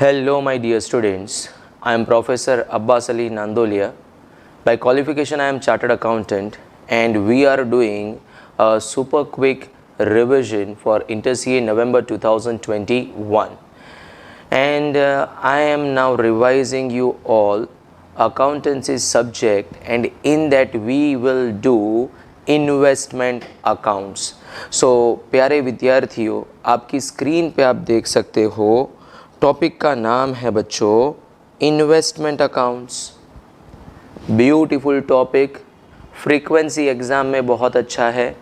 Hello, my dear students. I am Professor Abbas Ali Nandolia. By qualification, I am Chartered Accountant, and we are doing a super quick revision for Inter-CA November 2021. And I am now revising you all accountancy subject, and in that we will do investment accounts. So प्यारे विद्यार्थियों, आपकी screen पे आप देख सकते हो topic का नाम है बच्चों investment accounts. Beautiful topic, frequency exam में बहुत अच्छा है.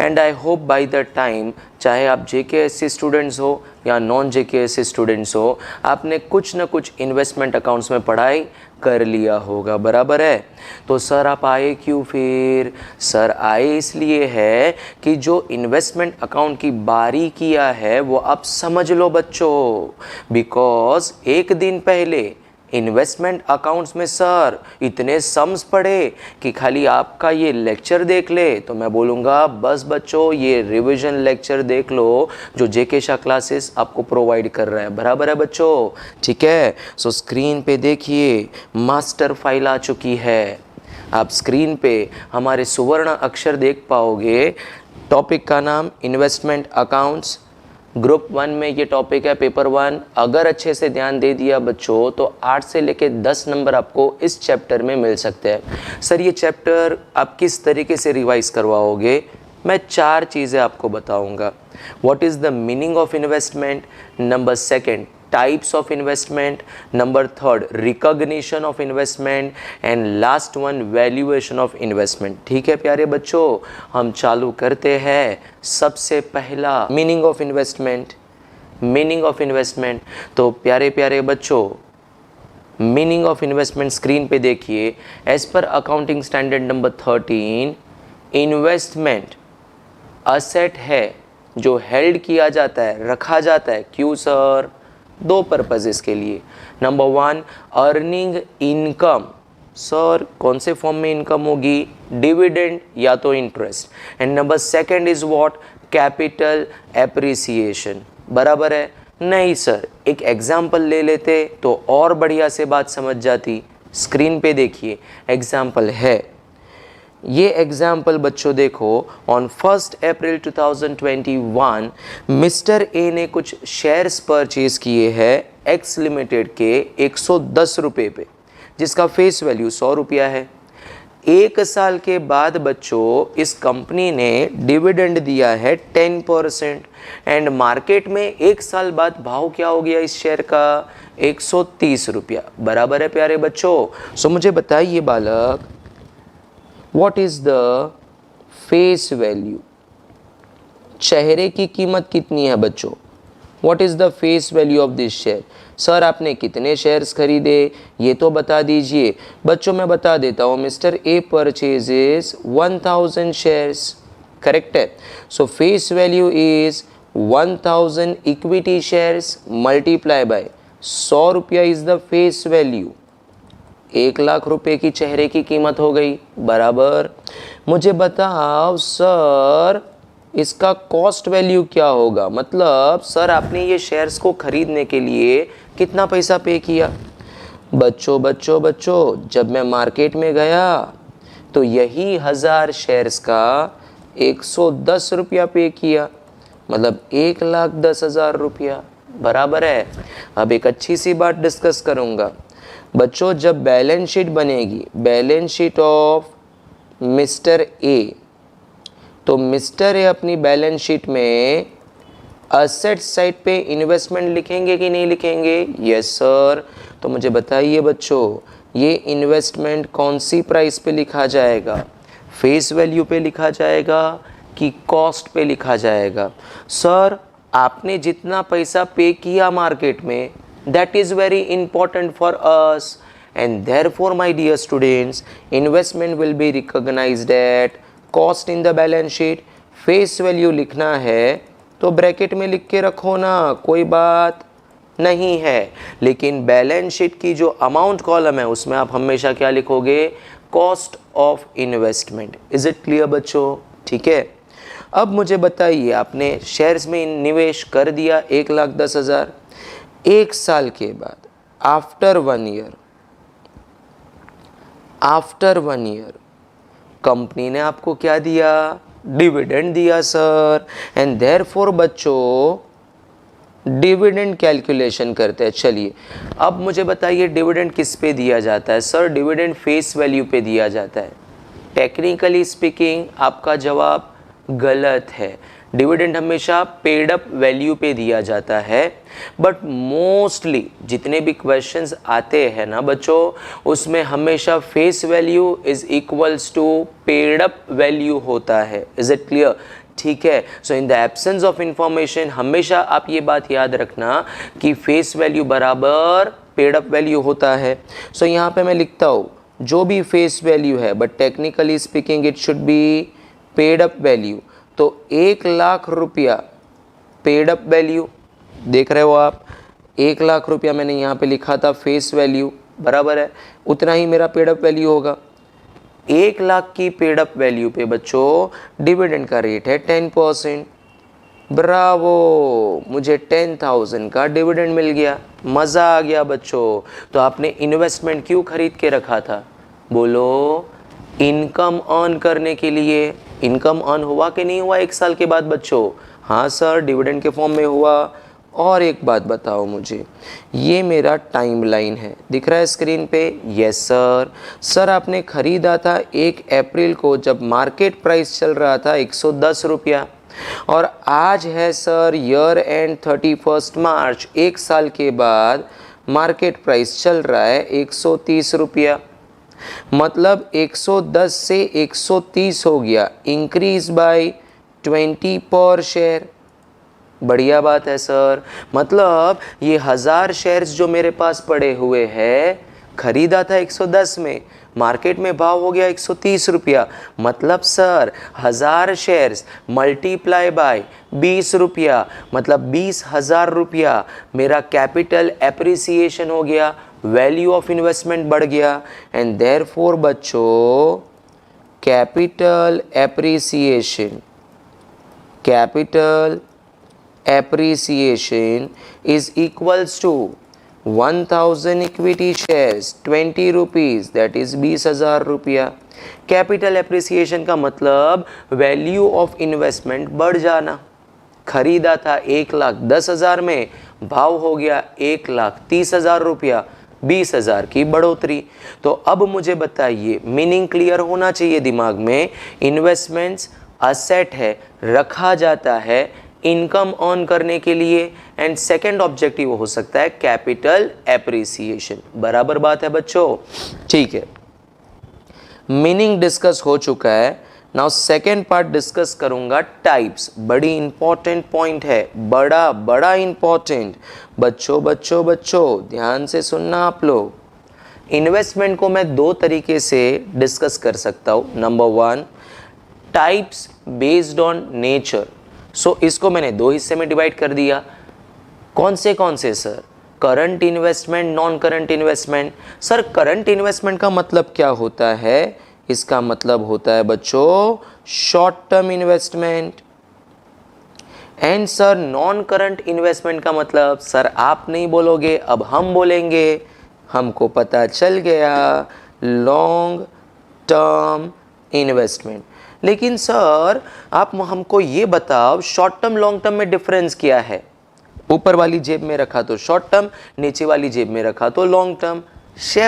And I hope by the time, चाहे आप JKSC स्टूडेंट्स हो या नॉन JKSC स्टूडेंट्स हो, आपने कुछ ना कुछ इन्वेस्टमेंट अकाउंट्स में पढ़ाई कर लिया होगा. बराबर है. तो सर आप आए क्यों? फिर सर आए इसलिए है कि जो इन्वेस्टमेंट अकाउंट की बारीकियां है वो आप समझ लो बच्चों. बिकॉज एक दिन पहले इन्वेस्टमेंट अकाउंट्स में सर इतने सम्स पढ़े कि खाली आपका ये लेक्चर देख ले तो मैं बोलूँगा बस बच्चों ये रिवीजन लेक्चर देख लो जो JK शाह क्लासेस आपको प्रोवाइड कर रहा है. बराबर है बच्चों? ठीक है. सो स्क्रीन पे देखिए मास्टर फाइल आ चुकी है. आप स्क्रीन पे हमारे सुवर्ण अक्षर देख पाओगे. टॉपिक का नाम इन्वेस्टमेंट अकाउंट्स. ग्रुप 1 में ये टॉपिक है, पेपर 1. अगर अच्छे से ध्यान दे दिया बच्चों तो 8 से लेके 10 नंबर आपको इस चैप्टर में मिल सकते हैं. सर ये चैप्टर आप किस तरीके से रिवाइज करवाओगे? मैं 4 चीज़ें आपको बताऊंगा. What is the meaning of investment, number 2 types of investment, number 3 recognition of investment, and last 1 valuation of investment. ठीक है प्यारे बच्चों, हम चालू करते हैं. सबसे पहला meaning of investment. Meaning of investment तो प्यारे प्यारे बच्चों मीनिंग ऑफ इन्वेस्टमेंट स्क्रीन पे देखिए. As per accounting standard number 13, investment asset है जो हेल्ड किया जाता है, रखा जाता है. क्यों सर? 2 पर्पजेस के लिए. Number 1 earning income. सर कौन से फॉर्म में इनकम होगी? डिविडेंड या तो interest. And number 2 is what? Capital appreciation. बराबर है? नहीं सर, एक एग्जाम्पल ले लेते तो और बढ़िया से बात समझ जाती. स्क्रीन पे देखिए एग्जाम्पल है. ये एग्जाम्पल बच्चों देखो. ऑन 1 अप्रैल 2021 मिस्टर ए ने कुछ शेयर्स परचेज किए हैं एक्स लिमिटेड के 110 रुपये पे, जिसका फेस वैल्यू 100 रुपया है. 1 साल के बाद बच्चों इस कंपनी ने डिविडेंड दिया है 10%. एंड मार्केट में 1 साल बाद भाव क्या हो गया इस शेयर का? 130 रुपया. बराबर है प्यारे बच्चों? सो मुझे बताइए बालक, What is the face value? चेहरे की कीमत कितनी है बच्चों? What is the face value of this share? Sir आपने कितने शेयर्स खरीदे ये तो बता दीजिए. बच्चों मैं बता देता हूँ. Mister A purchases 1000 shares. Correct है. So face value is 1000 equity shares multiply by 100 रुपया is the face value. 1 lakh रुपए की चेहरे की कीमत हो गई. बराबर. मुझे बताओ सर इसका कॉस्ट वैल्यू क्या होगा? मतलब सर आपने ये शेयर्स को खरीदने के लिए कितना पैसा पे किया? बच्चों जब मैं मार्केट में गया तो यही 1000 शेयर्स का 110 रुपया पे किया, मतलब 1,10,000 रुपया. बराबर है. अब एक अच्छी सी बात डिस्कस करूँगा बच्चों. जब बैलेंस शीट बनेगी, balance sheet of mister A, तो मिस्टर ए अपनी बैलेंस शीट में असेट साइड पे इन्वेस्टमेंट लिखेंगे कि नहीं लिखेंगे? Yes sir. तो मुझे बताइए बच्चों ये इन्वेस्टमेंट कौन सी प्राइस पे लिखा जाएगा? फेस वैल्यू पे लिखा जाएगा कि कॉस्ट पे लिखा जाएगा? सर आपने जितना पैसा पे किया मार्केट में, that is very important for us, and therefore my dear students investment will be recognized at cost in the balance sheet. face value लिखना है तो ब्रैकेट में लिख के रखो ना, कोई बात नहीं है. लेकिन बैलेंस शीट की जो अमाउंट कॉलम है उसमें आप हमेशा क्या लिखोगे? Cost of investment. Is it clear बच्चों? ठीक है. अब मुझे बताइए आपने शेयर्स में निवेश कर दिया 1,10,000. 1 साल के बाद, आफ्टर 1 ईयर कंपनी ने आपको क्या दिया? डिविडेंड दिया सर। एंड देयरफॉर बच्चों डिविडेंड कैलकुलेशन करते हैं। चलिए अब मुझे बताइए डिविडेंड किस पे दिया जाता है? सर डिविडेंड फेस वैल्यू पे दिया जाता है। टेक्निकली स्पीकिंग आपका जवाब गलत है। डिविडेंड हमेशा पेड अप वैल्यू पे दिया जाता है, बट मोस्टली जितने भी क्वेश्चंस आते हैं ना बच्चों, उसमें हमेशा face value is equals to paid up value होता है। Is it clear? ठीक है। So in the absence of information हमेशा आप ये बात याद रखना कि फेस वैल्यू बराबर पेड अप वैल्यू होता है। सो यहाँ पे मैं लिखता हूँ जो भी फेस वैल्यू है, but technically speaking it should be paid up value. तो 1 लाख रुपया पेड अप वैल्यू, देख रहे हो आप, 1 लाख रुपया मैंने यहाँ पे लिखा था फेस वैल्यू, बराबर है, उतना ही मेरा पेड अप वैल्यू होगा। 1 लाख की पेड अप वैल्यू पे बच्चों डिविडेंड का रेट है 10%। ब्रावो, मुझे 10,000 का डिविडेंड मिल गया, मज़ा आ गया बच्चों। तो आपने इन्वेस्टमेंट क्यों खरीद के रखा था? बोलो, इनकम अर्न करने के लिए। इनकम अर्न हुआ कि नहीं हुआ 1 साल के बाद बच्चों? हाँ सर, डिविडेंड के फॉर्म में हुआ। और एक बात बताओ मुझे, ये मेरा टाइमलाइन है, दिख रहा है स्क्रीन पे? Yes sir. सर आपने ख़रीदा था 1 अप्रैल को जब मार्केट प्राइस चल रहा था 110 रुपया, और आज है सर ईयर एंड 31 मार्च, 1 साल के बाद मार्केट प्राइस चल रहा है 130 रुपया। मतलब 110 से 130 हो गया, इंक्रीज बाय 20 पर शेयर। बढ़िया बात है सर। मतलब ये 1000 शेयर्स जो मेरे पास पड़े हुए हैं, खरीदा था 110 में, मार्केट में भाव हो गया 130 रुपया। मतलब सर 1000 शेयर्स मल्टीप्लाई बाय 20 रुपया, मतलब 20,000 रुपया मेरा कैपिटल एप्रिसिएशन हो गया, वैल्यू ऑफ इन्वेस्टमेंट बढ़ गया। एंड देयरफॉर बच्चों capital appreciation is equals to 1000 equity shares 20 rupees, that is 20,000 रुपया। कैपिटल एप्रिसिएशन का मतलब वैल्यू ऑफ इन्वेस्टमेंट बढ़ जाना। खरीदा था 1,10,000 में, भाव हो गया 1,30,000 रुपया, 20,000 की बढ़ोतरी। तो अब मुझे बताइए, मीनिंग क्लियर होना चाहिए दिमाग में, इन्वेस्टमेंट्स असेट है, रखा जाता है इनकम अर्न करने के लिए, एंड सेकंड ऑब्जेक्टिव हो सकता है कैपिटल एप्रिसिएशन। बराबर बात है बच्चों? ठीक है, मीनिंग डिस्कस हो चुका है। नाउ सेकंड पार्ट डिस्कस करूंगा टाइप्स। बड़ी इंपॉर्टेंट पॉइंट है, बड़ा इंपॉर्टेंट। बच्चों ध्यान से सुनना आप लोग। इन्वेस्टमेंट को मैं 2 तरीके से डिस्कस कर सकता हूं। Number 1, types based on nature. So इसको मैंने 2 हिस्से में डिवाइड कर दिया। कौन से sir? Current investment, non current investment. Sir current investment का मतलब क्या होता है? इसका मतलब होता है बच्चों short term investment. And sir non current investment का मतलब, सर आप नहीं बोलोगे, अब हम बोलेंगे, हमको पता चल गया, लॉन्ग टर्म इन्वेस्टमेंट। लेकिन सर आप हमको ये बताओ, शॉर्ट टर्म लॉन्ग टर्म में डिफरेंस क्या है? ऊपर वाली जेब में रखा तो शॉर्ट टर्म, नीचे वाली जेब में रखा तो लॉन्ग टर्म।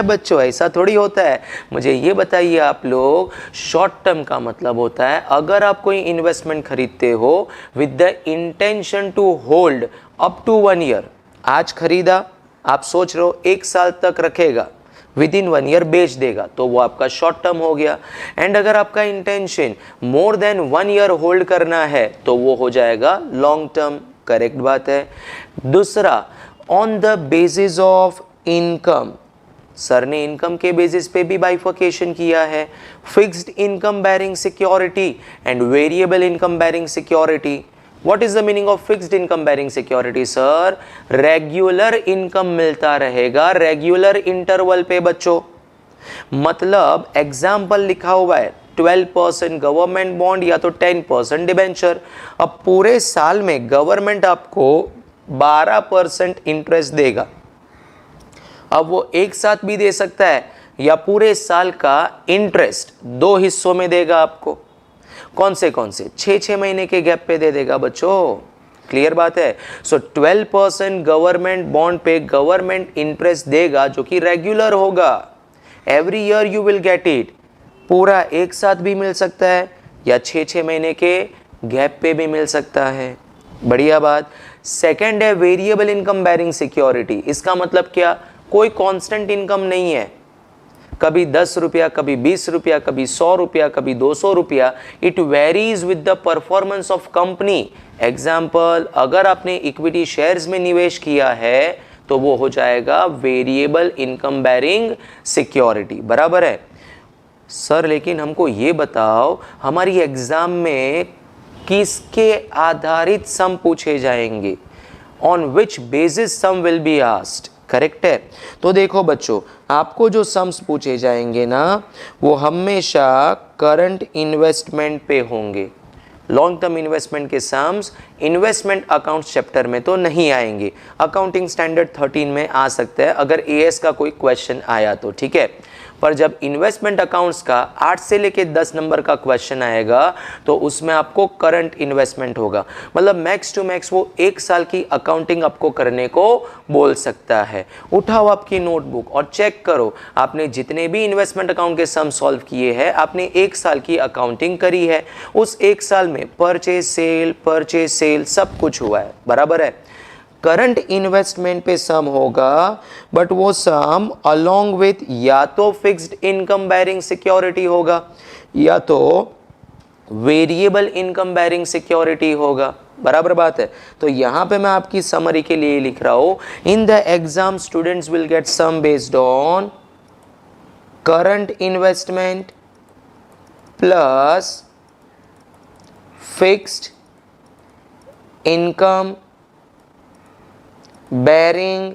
बच्चों ऐसा थोड़ी होता है। मुझे ये बताइए आप लोग, शॉर्ट टर्म का मतलब होता है अगर आप कोई इन्वेस्टमेंट खरीदते हो with the intention to hold up to 1 year. आज खरीदा, आप सोच रहे हो 1 साल तक रखेगा, विद इन 1 ईयर बेच देगा, तो वो आपका शॉर्ट टर्म हो गया। एंड अगर आपका intention more than 1 year hold करना है तो वो हो जाएगा लॉन्ग टर्म। करेक्ट बात है। दूसरा, on the basis of income. Sir ने इनकम के बेसिस पे भी बाइफर्केशन किया है, fixed income bearing security and variable income bearing security. What is the meaning of fixed income bearing security? Sir regular income मिलता रहेगा रेगुलर इंटरवल पे बच्चों। मतलब एग्जाम्पल लिखा हुआ है 12% गवर्नमेंट बॉन्ड या तो 10% डिबेंचर। अब पूरे साल में गवर्नमेंट आपको 12% इंटरेस्ट देगा। अब वो एक साथ भी दे सकता है या पूरे साल का इंटरेस्ट 2 हिस्सों में देगा आपको। कौन से 6 महीने के गैप पे दे देगा बच्चों। क्लियर बात है। सो 12% गवर्नमेंट बॉन्ड पे गवर्नमेंट इंटरेस्ट देगा जो कि रेगुलर होगा। Every year you will get it. पूरा एक साथ भी मिल सकता है या 6 महीने के गैप पे भी मिल सकता है। बढ़िया बात। सेकंड है वेरिएबल इनकम बेरिंग सिक्योरिटी। इसका मतलब क्या, कोई कांस्टेंट इनकम नहीं है, कभी 10 रुपया, कभी 20 रुपया, कभी 100 रुपया, कभी 200 रुपया। It varies with the performance of company. Example, अगर आपने इक्विटी शेयर्स में निवेश किया है तो वो हो जाएगा वेरिएबल इनकम बेरिंग सिक्योरिटी। बराबर है सर, लेकिन हमको ये बताओ हमारी एग्जाम में किसके आधारित सम पूछे जाएंगे, on which basis sum will be asked. Correct है। तो देखो बच्चों, आपको जो सम्स पूछे जाएंगे ना वो हमेशा करंट इन्वेस्टमेंट पे होंगे। लॉन्ग टर्म इन्वेस्टमेंट के सम्स इन्वेस्टमेंट अकाउंट्स चैप्टर में तो नहीं आएंगे, अकाउंटिंग स्टैंडर्ड 13 में आ सकता है अगर एएस का कोई क्वेश्चन आया तो, ठीक है। पर जब इन्वेस्टमेंट अकाउंट्स का 8 से लेके 10 नंबर का क्वेश्चन आएगा तो उसमें आपको करंट इन्वेस्टमेंट होगा। मतलब मैक्स टू मैक्स वो 1 साल की अकाउंटिंग आपको करने को बोल सकता है। उठाओ आपकी नोटबुक और चेक करो, आपने जितने भी इन्वेस्टमेंट अकाउंट के सम सॉल्व किए हैं आपने 1 साल की अकाउंटिंग करी है। उस 1 साल में परचेज सेल सब कुछ हुआ है। बराबर है। करंट इन्वेस्टमेंट पे सम होगा, बट वो सम अलोंग विथ या तो फिक्स्ड इनकम बेरिंग सिक्योरिटी होगा या तो वेरिएबल इनकम बेरिंग सिक्योरिटी होगा। बराबर बात है। तो यहां पे मैं आपकी समरी के लिए लिख रहा हूं, in the exam students will get sum based on current investment plus fixed income bearing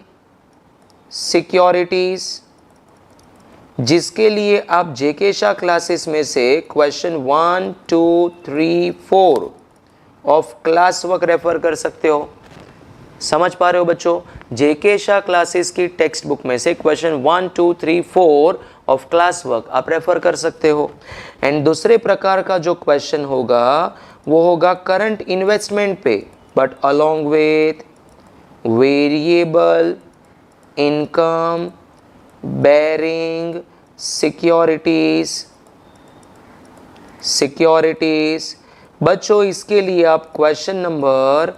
securities, जिसके लिए आप जेके शाह क्लासेस में से question 1, 2, 3, 4 of class work refer कर सकते हो। समझ पा रहे हो बच्चों? जेके शाह क्लासेस की टेक्स्ट बुक में से क्वेश्चन 1, 2, 3, 4 ऑफ क्लास वर्क आप रेफर कर सकते हो। एंड दूसरे प्रकार का जो क्वेश्चन होगा वो होगा करंट इन्वेस्टमेंट पे, but along with variable income bearing securities. बच्चों इसके लिए आप question number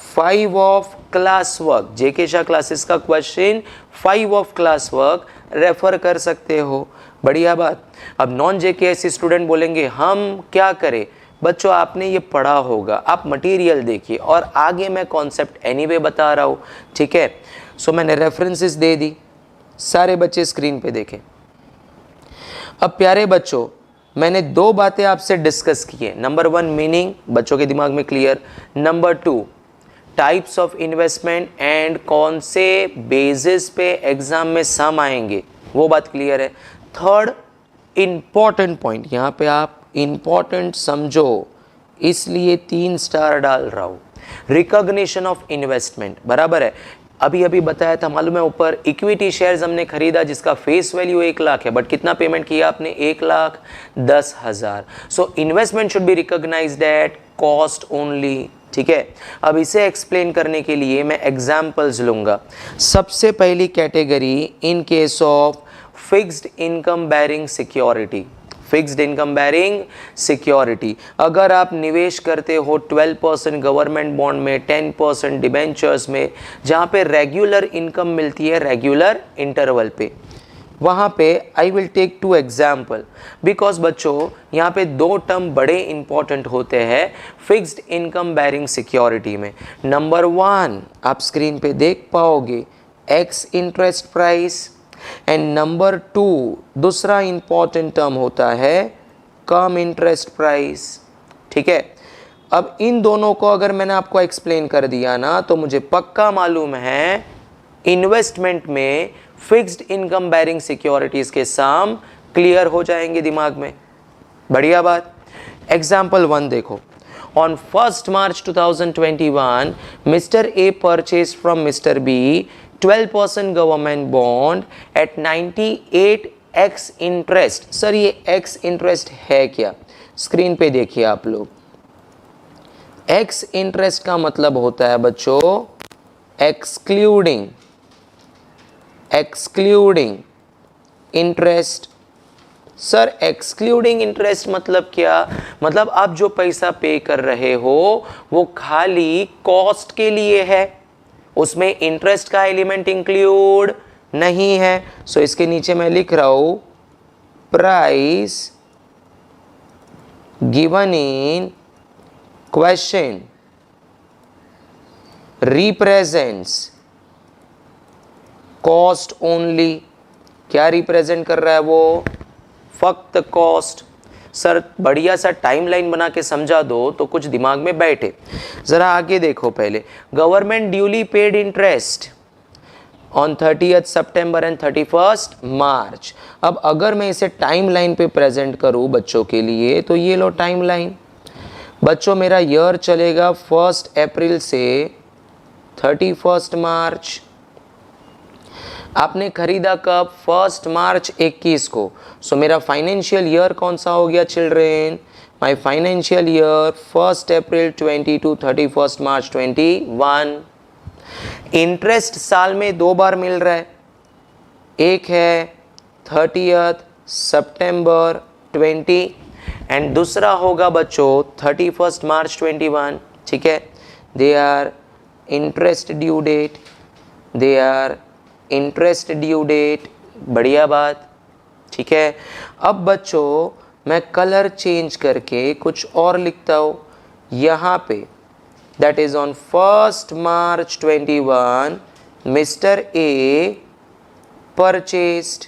5 of class work, JK Shah classes का question 5 of class work refer कर सकते हो। बढ़िया बात। अब नॉन जेके ऐसे स्टूडेंट बोलेंगे हम क्या करें। बच्चों आपने ये पढ़ा होगा, आप मटेरियल देखिए और आगे मैं कॉन्सेप्ट एनीवे बता रहा हूँ, ठीक है। सो मैंने रेफरेंसेस दे दी, सारे बच्चे स्क्रीन पे देखें। अब प्यारे बच्चों मैंने 2 बातें आपसे डिस्कस की है। नंबर 1 मीनिंग बच्चों के दिमाग में clear, number 2 types of investment and कौन से बेसिस पे एग्जाम में सम आएंगे वो बात क्लियर है। थर्ड इंपॉर्टेंट पॉइंट, यहाँ पे आप इंपॉर्टेंट समझो इसलिए 3 स्टार डाल रहा हूं, रिकॉग्निशन ऑफ इन्वेस्टमेंट। बराबर है। अभी बताया था, मालूम है ऊपर, इक्विटी शेयर्स हमने खरीदा जिसका फेस वैल्यू 1 लाख है, बट कितना पेमेंट किया आपने, 1,10,000। So investment should be recognised at cost only, ठीक है। अब इसे एक्सप्लेन करने के लिए मैं एग्जाम्पल्स लूंगा। सबसे पहली category in case of fixed income bearing security. Fixed income bearing security, अगर आप निवेश करते हो 12% गवर्नमेंट बॉन्ड में, 10% डिबेंचर्स में, जहाँ पे रेगुलर इनकम मिलती है रेगुलर इंटरवल पे, वहाँ पे I will take 2 example because बच्चों यहाँ पे 2 टर्म बड़े इंपॉर्टेंट होते हैं फिक्स्ड इनकम बेरिंग सिक्योरिटी में। नंबर 1 आप स्क्रीन पे देख पाओगे, ex interest price, and number 2 दूसरा इंपॉर्टेंट टर्म होता है कम इंटरेस्ट प्राइस, ठीक है। अब इन दोनों को अगर मैंने आपको एक्सप्लेन कर दिया ना तो मुझे पक्का मालूम है इन्वेस्टमेंट में फिक्स्ड इनकम बेरिंग सिक्योरिटीज के सम क्लियर हो जाएंगे दिमाग में। बढ़िया बात। एग्जाम्पल 1 देखो, On 1st March 2021, Mr. A purchased from Mr. B 12% government bond at 98x interest. Sir ये x interest है क्या? स्क्रीन पे देखिए आप लोग. x interest का मतलब होता है बच्चों excluding interest. Sir excluding interest मतलब क्या? मतलब आप जो पैसा पे कर रहे हो वो खाली कॉस्ट के लिए है, उसमें इंटरेस्ट का एलिमेंट इंक्लूड नहीं है. सो इसके नीचे मैं लिख रहा हूं price given in question represents cost only. क्या रिप्रेजेंट कर रहा है वो? फक्त कॉस्ट. सर बढ़िया सा टाइमलाइन बना के समझा दो तो कुछ दिमाग में बैठे. जरा आगे देखो. पहले government duly paid interest on 30th September and 31st March. अब अगर मैं इसे टाइमलाइन पे प्रेजेंट करूं बच्चों के लिए तो ये लो टाइमलाइन. बच्चों मेरा ईयर चलेगा 1 अप्रैल से 31 मार्च. आपने खरीदा कब? 1 मार्च 21 को. सो मेरा फाइनेंशियल ईयर कौन सा हो गया children? My financial year 1 April 20 to 31 March 21. Interest साल में 2 बार मिल रहा है. एक है 30th September 20 एंड दूसरा होगा बच्चों 31st March 21. ठीक है. They are interest due date. They are interest due date. बढ़िया बात. ठीक है. अब बच्चों मैं कलर चेंज करके कुछ और लिखता हूँ यहाँ पे. That is on 1st March 21 mister A purchased.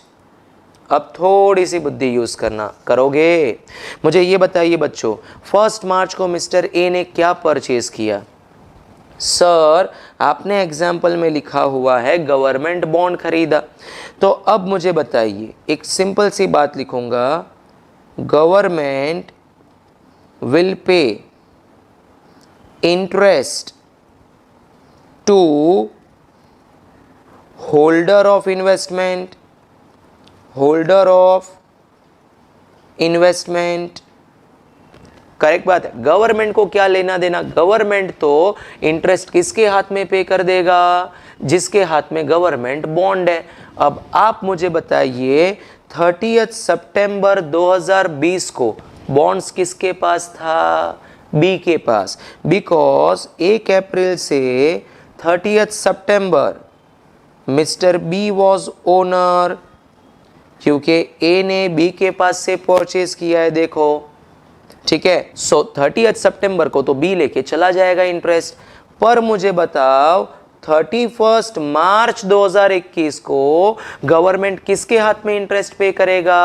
अब थोड़ी सी बुद्धि यूज करना करोगे. मुझे ये बताइए बच्चों 1 मार्च को मिस्टर ए ने क्या परचेज किया? सर आपने एग्जाम्पल में लिखा हुआ है गवर्नमेंट बॉन्ड खरीदा. तो अब मुझे बताइए, एक सिंपल सी बात लिखूंगा, government will pay interest to holder of investment. Holder of investment. Correct बात है. गवर्नमेंट को क्या लेना देना? गवर्नमेंट तो इंटरेस्ट किसके हाथ में पे कर देगा? जिसके हाथ में गवर्नमेंट बॉन्ड है. अब आप मुझे बताइए 30th सितंबर 2020 को बॉन्ड्स किसके पास था? बी के पास. बिकॉज 1 अप्रैल से 30th सितंबर मिस्टर बी वॉज ओनर. क्योंकि ए ने बी के पास से परचेज किया है. देखो ठीक है. सो 30th सितंबर को तो बी लेके चला जाएगा इंटरेस्ट. पर मुझे बताओ 31 मार्च 2021 को गवर्नमेंट किसके हाथ में इंटरेस्ट पे करेगा?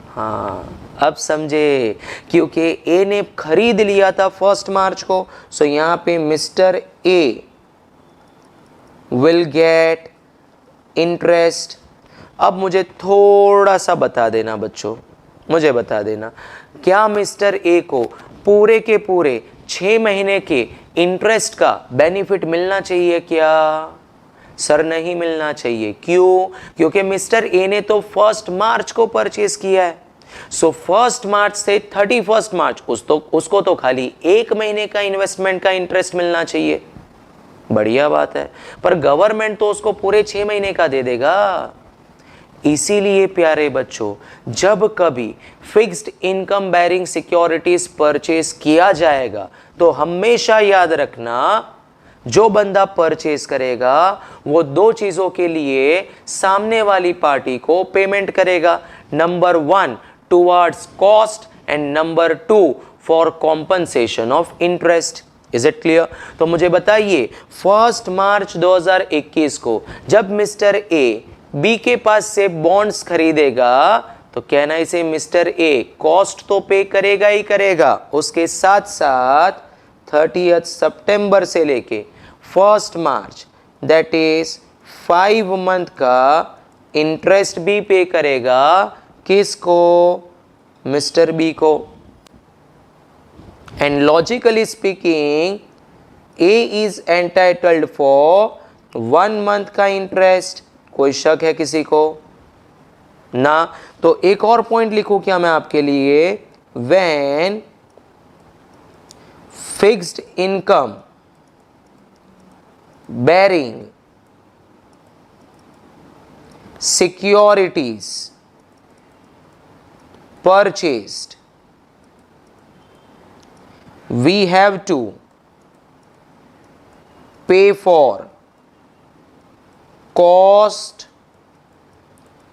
हाँ अब समझे. क्योंकि ए ने खरीद लिया था 1 मार्च को. सो यहां पे mister A will get interest. अब मुझे थोड़ा सा बता देना बच्चों, मुझे बता देना, क्या मिस्टर ए को पूरे के पूरे 6 महीने के इंटरेस्ट का बेनिफिट मिलना चाहिए क्या? सर नहीं मिलना चाहिए. क्यों? क्योंकि मिस्टर ए ने तो 1 मार्च को परचेज किया है. सो 1 मार्च से 31 मार्च उसको तो खाली 1 महीने का इन्वेस्टमेंट का इंटरेस्ट मिलना चाहिए. बढ़िया बात है. पर गवर्नमेंट तो उसको पूरे 6 महीने का दे देगा. इसीलिए प्यारे बच्चों जब कभी fixed income bearing securities purchase किया जाएगा तो हमेशा याद रखना जो बंदा परचेज करेगा वो 2 चीजों के लिए सामने वाली पार्टी को पेमेंट करेगा. Number 1 towards cost and number 2 for compensation of interest. Is it clear? तो मुझे बताइए 1 मार्च 2021 को जब मिस्टर ए बी के पास से बॉन्ड्स खरीदेगा तो कहना इसे मिस्टर ए कॉस्ट तो पे करेगा ही करेगा, उसके साथ साथ 30th सितंबर से लेके 1 मार्च दैट इज 5 मंथ का इंटरेस्ट भी पे करेगा. किसको? मिस्टर बी को. And logically speaking A is entitled for 1 month का इंटरेस्ट। कोई शक है किसी को? ना। तो एक और पॉइंट लिखूं क्या मैं आपके लिए? When fixed income bearing securities purchased, we have to pay for cost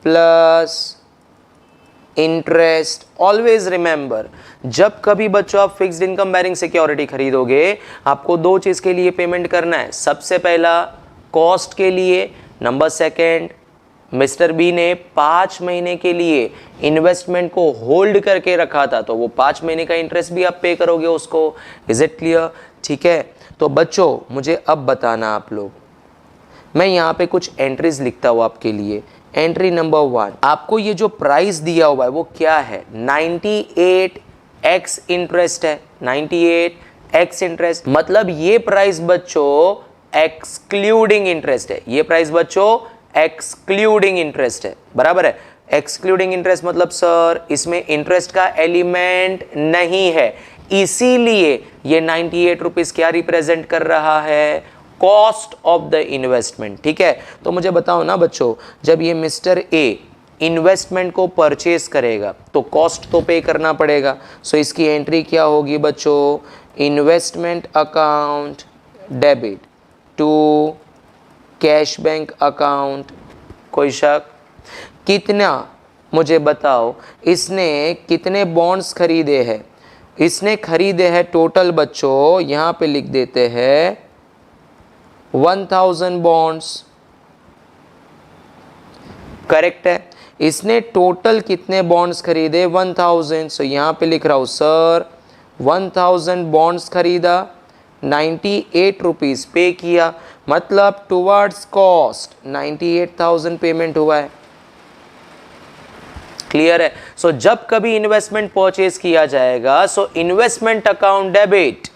plus interest. Always remember, जब कभी बच्चों आप फिक्स्ड इनकम बेरिंग सिक्योरिटी खरीदोगे, आपको दो चीज के लिए पेमेंट करना है। सबसे पहला कॉस्ट के लिए, नंबर सेकंड मिस्टर बी ने 5 महीने के लिए इन्वेस्टमेंट को होल्ड करके रखा था, तो वो 5 महीने का इंटरेस्ट भी आप पे करोगे उसको। Is it clear? ठीक है। तो बच्चों मुझे अब बताना आप लोग, मैं यहाँ पे कुछ एंट्रीज लिखता हूँ आपके लिए। एंट्री नंबर 1, आपको ये जो प्राइस दिया हुआ है वो क्या है? 98x इंटरेस्ट है। 98x इंटरेस्ट मतलब ये प्राइस बच्चों एक्सक्लूडिंग इंटरेस्ट है। ये प्राइस बच्चों एक्सक्लूडिंग इंटरेस्ट है, बराबर है। एक्सक्लूडिंग इंटरेस्ट मतलब सर इसमें इंटरेस्ट का एलिमेंट नहीं है, इसीलिए ये 98 रुपीज क्या रिप्रेजेंट कर रहा है? Cost of the investment. ठीक है। तो मुझे बताओ ना बच्चों, जब ये मिस्टर ए इन्वेस्टमेंट को परचेस करेगा तो कॉस्ट तो पे करना पड़ेगा। सो इसकी एंट्री क्या होगी बच्चों? Investment account debit to cash bank account. कोई शक? कितना, मुझे बताओ, इसने कितने बॉन्ड्स खरीदे हैं? इसने खरीदे हैं टोटल बच्चों, यहाँ पे लिख देते हैं 1000 बॉन्ड्स। करेक्ट है। इसने टोटल कितने बॉन्ड्स खरीदे? 1000। सो यहाँ पे लिख रहा हूँ सर 1000 बॉन्ड्स खरीदा, 98 रुपीज पे किया, मतलब टुवर्ड्स कॉस्ट 98,000 पेमेंट हुआ है। क्लियर है? सो जब कभी इन्वेस्टमेंट परचेज किया जाएगा, so investment account debit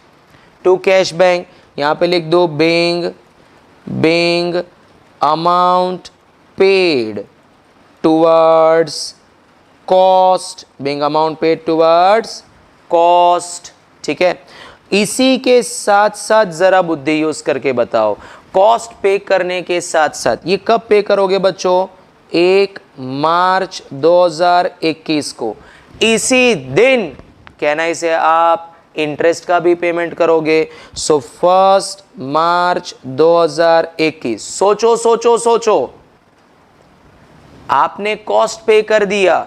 to cash bank, यहाँ पे लिख दो being amount paid towards cost, being amount paid towards cost। ठीक है। इसी के साथ साथ जरा बुद्धि यूज करके बताओ, कॉस्ट पे करने के साथ साथ ये कब पे करोगे बच्चों? 1 मार्च 2021 को। इसी दिन कहना इसे आप इंटरेस्ट का भी पेमेंट करोगे। सो 1 मार्च 2021। सोचो सोचो सोचो, आपने कॉस्ट पे कर दिया,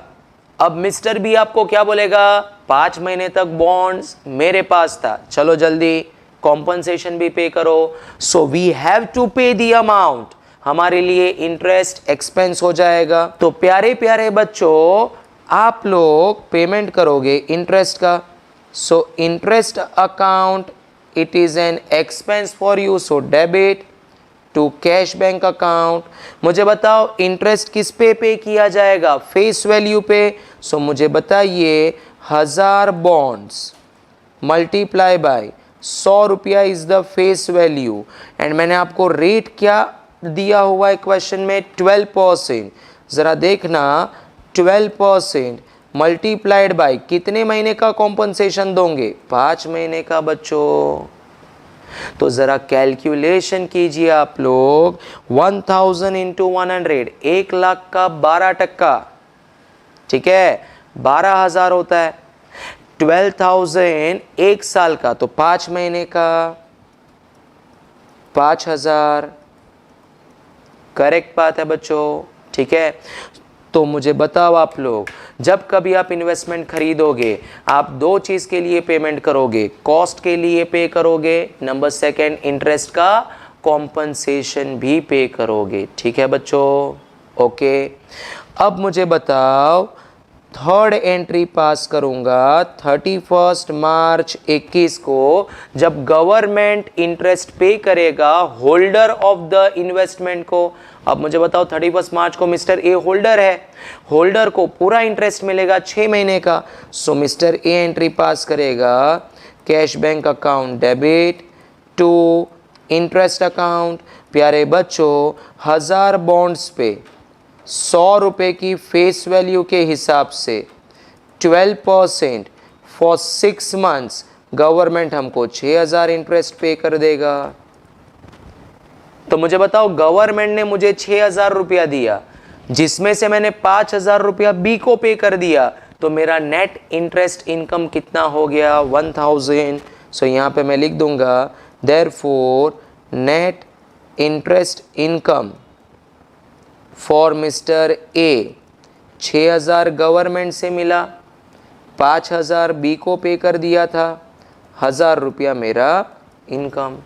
अब मिस्टर बी आपको क्या बोलेगा? 5 महीने तक बॉन्ड्स मेरे पास था, चलो जल्दी कॉम्पनसेशन भी पे करो। सो वी हैव टू पे द अमाउंट, हमारे लिए इंटरेस्ट एक्सपेंस हो जाएगा। तो प्यारे प्यारे बच्चों आप लोग पेमेंट करोगे इंटरेस्ट का। So interest account, it is an expense for you, so debit to cash bank account। मुझे बताओ इंटरेस्ट किस पे किया जाएगा? फेस वैल्यू पे। सो मुझे बताइए 1000 बॉन्ड्स मल्टीप्लाई बाय 100 रुपया is the face value, and मैंने आपको रेट क्या दिया हुआ है क्वेश्चन में? 12%। जरा देखना 12% मल्टीप्लाइड बाय कितने महीने का कॉम्पनसेशन दोगे? 5 महीने का बच्चों। तो जरा कैलकुलेशन कीजिए आप लोग, 1000 इंटू 100, 1 लाख का 12%। ठीक है, 12,000 होता है। 12,000 1 साल का, तो 5 महीने का 5,000। करेक्ट बात है बच्चों। ठीक है। तो मुझे बताओ आप लोग, जब कभी आप इन्वेस्टमेंट खरीदोगे, आप दो चीज के लिए पेमेंट करोगे, कॉस्ट के लिए पे करोगे, नंबर सेकंड इंटरेस्ट का कॉम्पनसेशन भी पे करोगे। ठीक है बच्चों? ओके। अब मुझे बताओ, थर्ड एंट्री पास करूंगा 31 मार्च 21 को, जब गवर्नमेंट इंटरेस्ट पे करेगा होल्डर ऑफ द इन्वेस्टमेंट को। अब मुझे बताओ 31 मार्च को मिस्टर ए होल्डर है, होल्डर को पूरा इंटरेस्ट मिलेगा 6 महीने का। सो मिस्टर ए एंट्री पास करेगा, cash bank account debit to interest account. प्यारे बच्चों 1000 बॉन्ड्स पे 100 रुपये की फेस वैल्यू के हिसाब से 12% फॉर 6 मंथ्स गवर्नमेंट हमको 6000 इंटरेस्ट पे कर देगा। तो मुझे बताओ गवर्नमेंट ने मुझे 6000 रुपया दिया, जिसमें से मैंने 5000 रुपया बी को पे कर दिया, तो मेरा नेट इंटरेस्ट इनकम कितना हो गया 1000। सो यहाँ पे मैं लिख दूंगा therefore net interest income for mister A 6000 government से मिला, 5000 बी को पे कर दिया था, 1000 रुपया मेरा इनकम।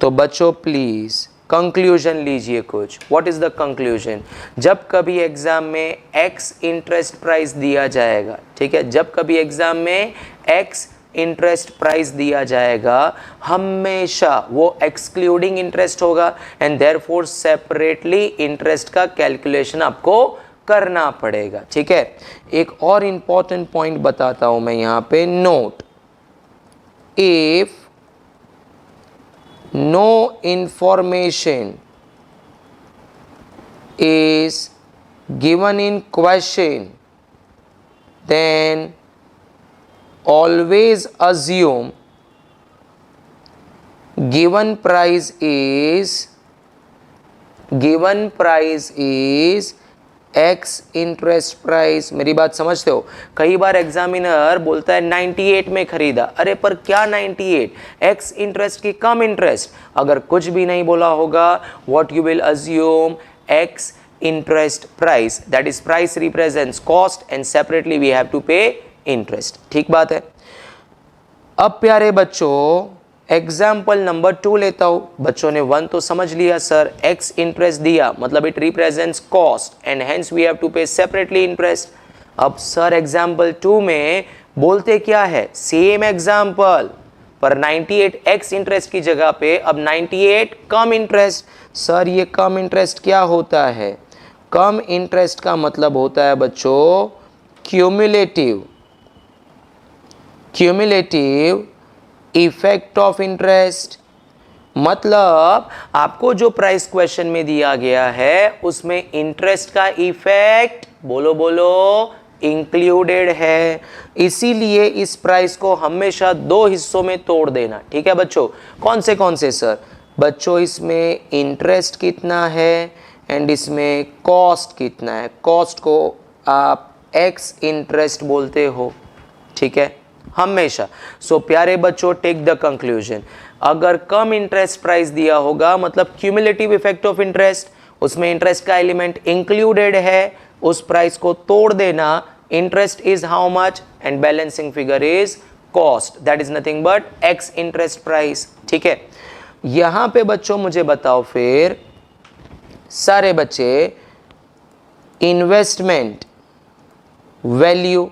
तो बच्चों प्लीज कंक्लूजन लीजिए कुछ। What is the conclusion? जब कभी एग्जाम में एक्स इंटरेस्ट प्राइस दिया जाएगा, ठीक है, जब कभी एग्जाम में एक्स इंटरेस्ट प्राइस दिया जाएगा, हमेशा वो एक्सक्लूडिंग इंटरेस्ट होगा एंड देयरफॉर सेपरेटली इंटरेस्ट का कैलकुलेशन आपको करना पड़ेगा। ठीक है, एक और इंपॉर्टेंट पॉइंट बताता हूं मैं यहाँ पे, note if no information is given in question, then always assume given price is x interest price. मेरी बात समझते हो? कई बार एग्जामिनर बोलता है 98 में खरीदा, अरे पर क्या 98? एक्स इंटरेस्ट की कम इंटरेस्ट। अगर कुछ भी नहीं बोला होगा, what you will assume, ex interest price, that is price represents cost and separately we have to pay interest. ठीक बात है। अब प्यारे बच्चों एग्जाम्पल नंबर 2 लेता हूं। बच्चों ने 1 तो समझ लिया, सर एक्स इंटरेस्ट दिया मतलब it represents cost and hence we have to pay separately interest. अब सर एग्जाम्पल 2 में बोलते क्या है, सेम एग्जाम्पल पर 98 एक्स इंटरेस्ट की जगह पे अब 98 कम इंटरेस्ट। सर ये कम इंटरेस्ट क्या होता है? कम इंटरेस्ट का मतलब होता है बच्चों क्यूमुलेटिव इफेक्ट ऑफ इंटरेस्ट। मतलब आपको जो प्राइस क्वेश्चन में दिया गया है उसमें इंटरेस्ट का इफेक्ट बोलो इंक्लूडेड है, इसीलिए इस प्राइस को हमेशा 2 हिस्सों में तोड़ देना। ठीक है बच्चों, कौन से सर? बच्चों इसमें इंटरेस्ट कितना है एंड इसमें कॉस्ट कितना है। कॉस्ट को आप एक्स इंटरेस्ट बोलते हो, ठीक है, हमेशा। सो प्यारे बच्चों टेक द कंक्लूजन, अगर कम इंटरेस्ट प्राइस दिया होगा मतलब क्यूमुलेटिव इफेक्ट ऑफ इंटरेस्ट, उसमें इंटरेस्ट का एलिमेंट इंक्लूडेड है, उस प्राइस को तोड़ देना, interest is how much and balancing figure is cost, that is nothing but x interest price. ठीक है, यहां पे बच्चों मुझे बताओ फिर सारे बच्चे, इन्वेस्टमेंट वैल्यू,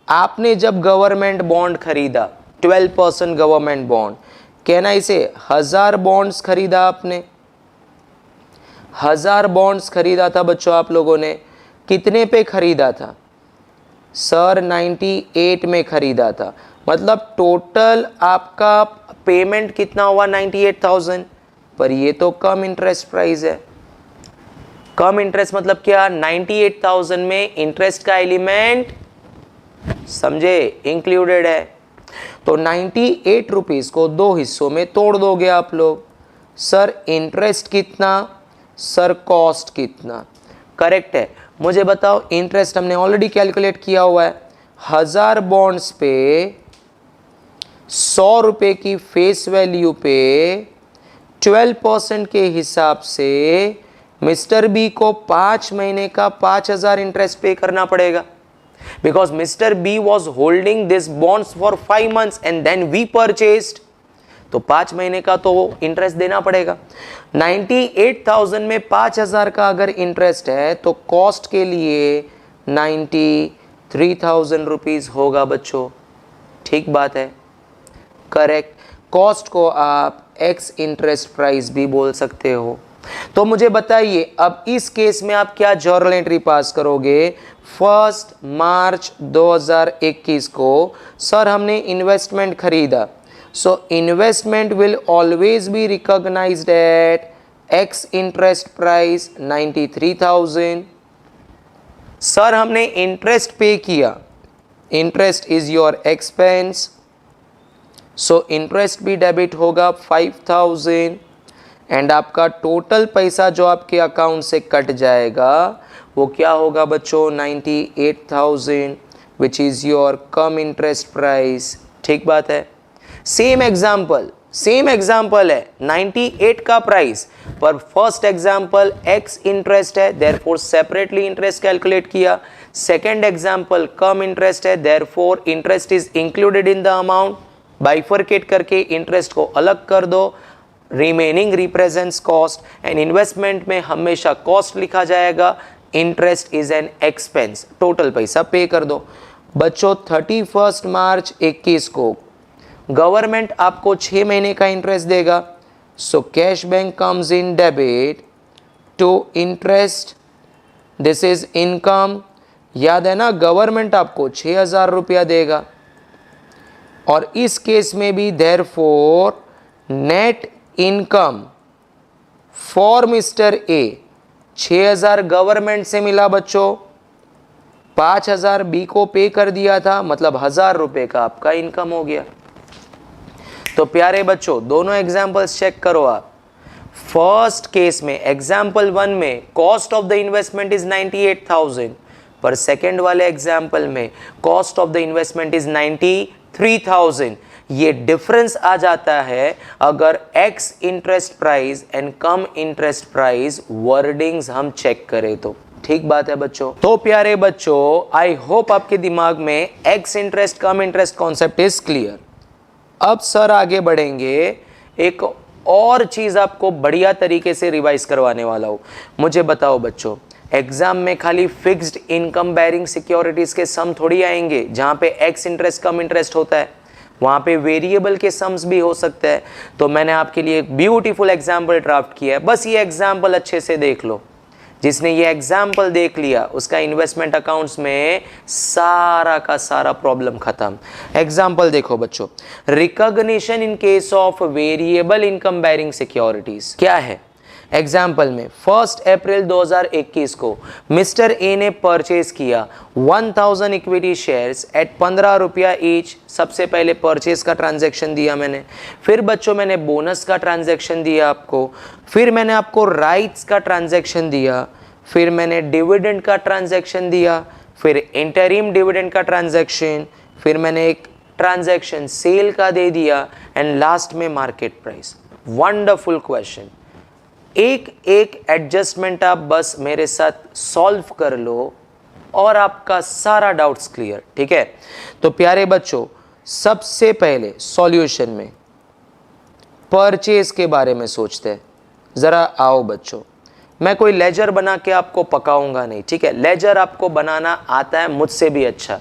आपने जब गवर्नमेंट बॉन्ड खरीदा 12% गवर्नमेंट बॉन्ड, कहना इसे 1000 बॉन्ड्स खरीदा आपने, 1000 बॉन्ड्स खरीदा था बच्चों आप लोगों ने, कितने पे खरीदा था? सर 98 में खरीदा था, मतलब टोटल आपका पेमेंट कितना हुआ 98,000। पर ये तो कम इंटरेस्ट प्राइस है। कम इंटरेस्ट मतलब क्या? 98,000 में इंटरेस्ट का एलिमेंट समझे इंक्लूडेड है, तो 98 रुपीज को 2 हिस्सों में तोड़ दोगे आप लोग। सर इंटरेस्ट कितना, सर कॉस्ट कितना? करेक्ट है। मुझे बताओ इंटरेस्ट हमने ऑलरेडी कैलकुलेट किया हुआ है, 1000 बॉन्ड्स पे 100 रुपए की फेस वैल्यू पे 12% के हिसाब से मिस्टर बी को 5 महीने का 5000 इंटरेस्ट पे करना पड़ेगा, because Mr. B was holding this bonds for 5 months and then we purchased, तो 5 महीने का तो इंटरेस्ट देना पड़ेगा। 98,000 में 5000 का अगर इंटरेस्ट है तो कॉस्ट के लिए 93,000 रुपीज होगा बच्चों। ठीक बात है, करेक्ट। कॉस्ट को आप एक्स इंटरेस्ट प्राइस भी बोल सकते हो। तो मुझे बताइए अब इस केस में आप क्या जर्नल एंट्री पास करोगे? 1 मार्च 2021 को सर हमने इन्वेस्टमेंट खरीदा, So investment will always be recognized at X interest price 93,000. Sir हमने इंटरेस्ट पे किया, interest is your expense, so interest भी डेबिट होगा 5,000 एंड आपका टोटल पैसा जो आपके अकाउंट से कट जाएगा वो क्या होगा बच्चों 98,000 which is your come interest price. ठीक बात है। सेम एग्जाम्पल है 98 का प्राइस पर फर्स्ट एग्जाम्पल x इंटरेस्ट है, देयरफॉर सेपरेटली इंटरेस्ट कैलकुलेट किया। सेकेंड एग्जाम्पल कम इंटरेस्ट है, therefore interest is included in the amount, bifurcate करके इंटरेस्ट को अलग कर दो, remaining represents cost and investment में हमेशा कॉस्ट लिखा जाएगा, interest is an expense, total पैसा पे कर दो। बच्चों 31 मार्च 21 को गवर्नमेंट आपको 6 महीने का इंटरेस्ट देगा, so cash bank comes in debit to interest, this is income. याद है ना, गवर्नमेंट आपको 6,000 रुपया देगा और इस केस में भी therefore net income for mister A 6,000 government से मिला बच्चों, 5,000 बी को पे कर दिया था, मतलब 1,000 रुपये का आपका इनकम हो गया। तो प्यारे बच्चों दोनों एग्जाम्पल्स चेक करो आप। फर्स्ट केस में एग्जाम्पल 1 में cost of the investment is 98,000 पर सेकेंड वाले एग्जाम्पल में cost of the investment is 93,000। ये डिफरेंस आ जाता है अगर x interest price and cum interest price wordings हम चेक करें तो। ठीक बात है बच्चों। तो प्यारे बच्चों आई होप आपके दिमाग में x interest come interest concept is clear. अब सर आगे बढ़ेंगे, एक और चीज आपको बढ़िया तरीके से रिवाइज करवाने वाला हूं। मुझे बताओ बच्चों, एग्जाम में खाली फिक्स्ड इनकम बेयरिंग सिक्योरिटीज के सम थोड़ी आएंगे जहां पे एक्स इंटरेस्ट कम इंटरेस्ट होता है, वहां पे वेरिएबल के सम्स भी हो सकते हैं। तो मैंने आपके लिए एक ब्यूटीफुल एग्जाम्पल ड्राफ्ट किया है, बस ये एग्जाम्पल अच्छे से देख लो। जिसने ये एग्जाम्पल देख लिया उसका इन्वेस्टमेंट अकाउंट्स में सारा का सारा प्रॉब्लम खत्म। एग्जाम्पल देखो बच्चों, recognition in case of variable income bearing securities क्या है। एग्जाम्पल में 1 अप्रैल 2021 को मिस्टर ए ने परचेज किया 1000 इक्विटी शेयर्स एट 15 रुपया ईच। सबसे पहले परचेज का ट्रांजैक्शन दिया मैंने, फिर बच्चों मैंने बोनस का ट्रांजैक्शन दिया आपको, फिर मैंने आपको राइट्स का ट्रांजैक्शन दिया, फिर मैंने डिविडेंड का ट्रांजैक्शन दिया, फिर इंटरिम डिविडेंड का ट्रांजैक्शन, फिर मैंने एक ट्रांजैक्शन सेल का दे दिया एंड लास्ट में मार्केट प्राइस। Wonderful question. एक एक एडजस्टमेंट आप बस मेरे साथ सॉल्व कर लो और आपका सारा डाउट्स क्लियर। ठीक है, तो प्यारे बच्चों सबसे पहले सॉल्यूशन में परचेज के बारे में सोचते हैं। जरा आओ बच्चों, मैं कोई लेजर बना के आपको पकाऊंगा नहीं, ठीक है। लेजर आपको बनाना आता है मुझसे भी अच्छा।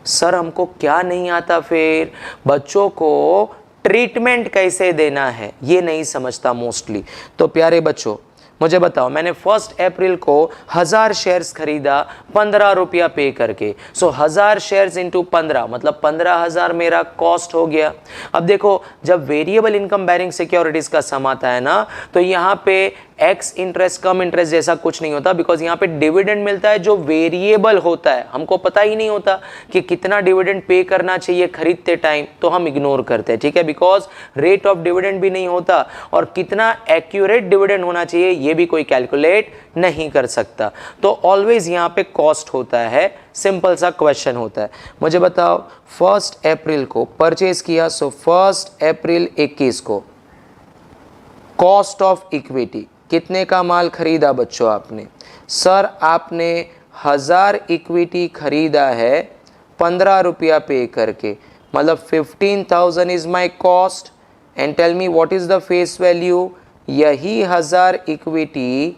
सर हमको क्या नहीं आता, फिर बच्चों को ट्रीटमेंट कैसे देना है ये नहीं समझता मोस्टली। तो प्यारे बच्चों मुझे बताओ, मैंने 1 अप्रैल को 1000 शेयर्स खरीदा 15 रुपया पे करके, सो 1000 शेयर्स इंटू 15 मतलब 15,000 मेरा कॉस्ट हो गया। अब देखो जब वेरिएबल इनकम बेयरिंग सिक्योरिटीज का सम आता है ना, तो यहाँ पे एक्स इंटरेस्ट कम इंटरेस्ट जैसा कुछ नहीं होता, बिकॉज यहाँ पे डिविडेंड मिलता है जो वेरिएबल होता है। हमको पता ही नहीं होता कि कितना डिविडेंड पे करना चाहिए खरीदते टाइम, तो हम इग्नोर करते हैं, ठीक है, बिकॉज रेट ऑफ डिविडेंड भी नहीं होता और कितना एक्यूरेट डिविडेंड होना चाहिए ये भी कोई कैलकुलेट नहीं कर सकता। तो ऑलवेज यहाँ पे कॉस्ट होता है, सिंपल सा क्वेश्चन होता है। मुझे बताओ 1 अप्रैल को परचेज किया, सो 1 अप्रैल 21 को कॉस्ट ऑफ इक्विटी कितने का माल खरीदा बच्चों आपने। सर आपने 1000 इक्विटी खरीदा है 15 रुपया पे करके, मतलब 15,000 is my cost and tell me what is the face value. यही 1000 इक्विटी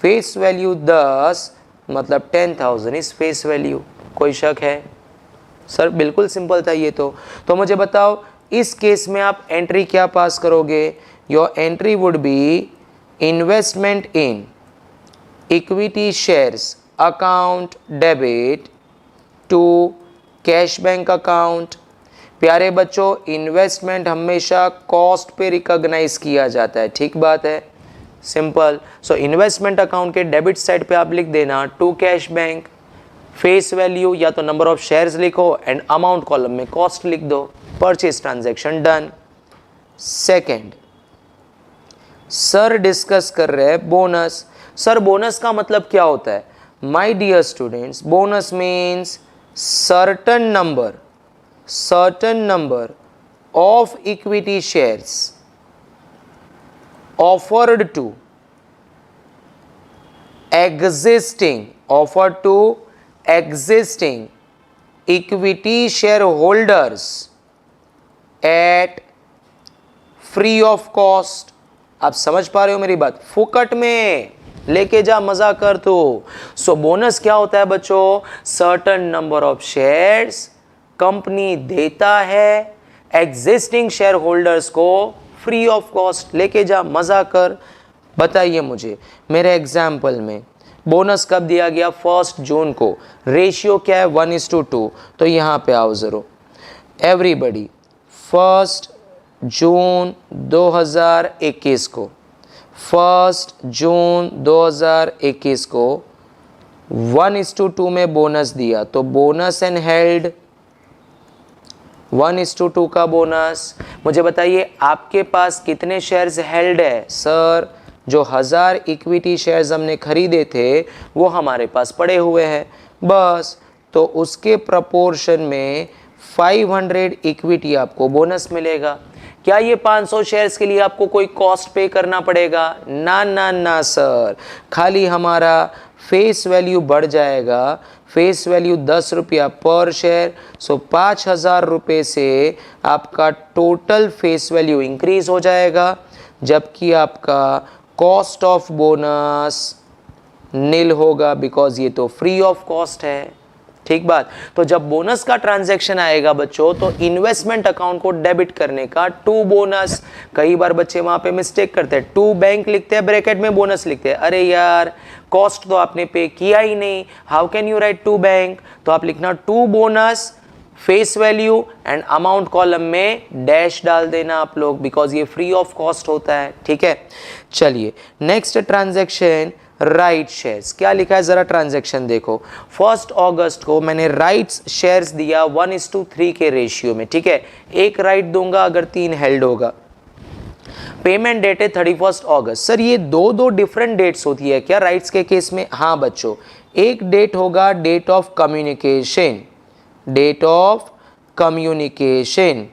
फेस वैल्यू 10 मतलब 10,000 इज फेस वैल्यू। कोई शक है? सर बिल्कुल सिंपल था ये तो मुझे बताओ इस केस में आप एंट्री क्या पास करोगे। Your entry would be investment in equity shares account debit to cash bank account, प्यारे बच्चों, इन्वेस्टमेंट हमेशा कॉस्ट पे रिकॉग्नाइज किया जाता है, ठीक बात है, सिंपल। सो इन्वेस्टमेंट अकाउंट के डेबिट साइड पे आप लिख देना to cash bank, face value या तो नंबर ऑफ शेयर्स लिखो एंड अमाउंट कॉलम में कॉस्ट लिख दो, purchase transaction done. Second, sir discuss कर रहे हैं बोनस। सर बोनस का मतलब क्या होता है? My dear students, bonus means certain number of equity shares offered to existing equity shareholders at free of cost। आप समझ पा रहे हो मेरी बात? फुकट में लेके जा, मजा कर तू। सो बोनस क्या होता है बच्चों? Certain number of shares company देता है एग्जिस्टिंग शेयर होल्डर्स को फ्री ऑफ कॉस्ट, लेके जा, मजा कर। बताइए मुझे, मेरे एग्जाम्पल में बोनस कब दिया गया? 1 जून को। रेशियो क्या है? 1:2। तो यहाँ पे आओ जरूर एवरीबडी, 1 जून 2021 को, 1 जून 2021 को 1:2 में बोनस दिया, तो बोनस एंड हेल्ड 1:2 का बोनस। मुझे बताइए आपके पास कितने शेयर्स हेल्ड है? सर जो 1000 इक्विटी शेयर्स हमने खरीदे थे वो हमारे पास पड़े हुए हैं, बस। तो उसके प्रपोर्शन में 500 इक्विटी आपको बोनस मिलेगा। क्या ये 500 शेयर्स के लिए आपको कोई कॉस्ट पे करना पड़ेगा? ना ना ना सर, खाली हमारा फेस वैल्यू बढ़ जाएगा। फेस वैल्यू 10 रुपया पर शेयर, सो 5000 रुपये से आपका टोटल फेस वैल्यू इंक्रीज हो जाएगा, जबकि आपका कॉस्ट ऑफ बोनस नील होगा, बिकॉज ये तो फ्री ऑफ कॉस्ट है, ठीक बात। तो जब बोनस का ट्रांजैक्शन आएगा बच्चों, तो इन्वेस्टमेंट अकाउंट को डेबिट करने का टू बोनस। कई बार बच्चे वहां पे मिस्टेक करते हैं, टू बैंक लिखते हैं, ब्रैकेट में बोनस लिखते हैं। अरे यार, कॉस्ट तो आपने पे किया ही नहीं, how can you write to bank? तो आप लिखना to bonus, face value and amount column में डैश डाल देना आप लोग, बिकॉज ये फ्री ऑफ कॉस्ट होता है, ठीक है। चलिए नेक्स्ट ट्रांजैक्शन, राइट शेयर्स। क्या लिखा है जरा ट्रांजैक्शन देखो। 1 अगस्त को मैंने राइट्स शेयर्स दिया 1:3 के रेशियो में, ठीक है। एक राइट दूंगा अगर 3 हेल्ड होगा। पेमेंट डेट है 31 अगस्त। सर ये दो डिफरेंट डेट्स होती है क्या राइट्स के केस में? हाँ बच्चों, एक डेट होगा date of communication, date of communication.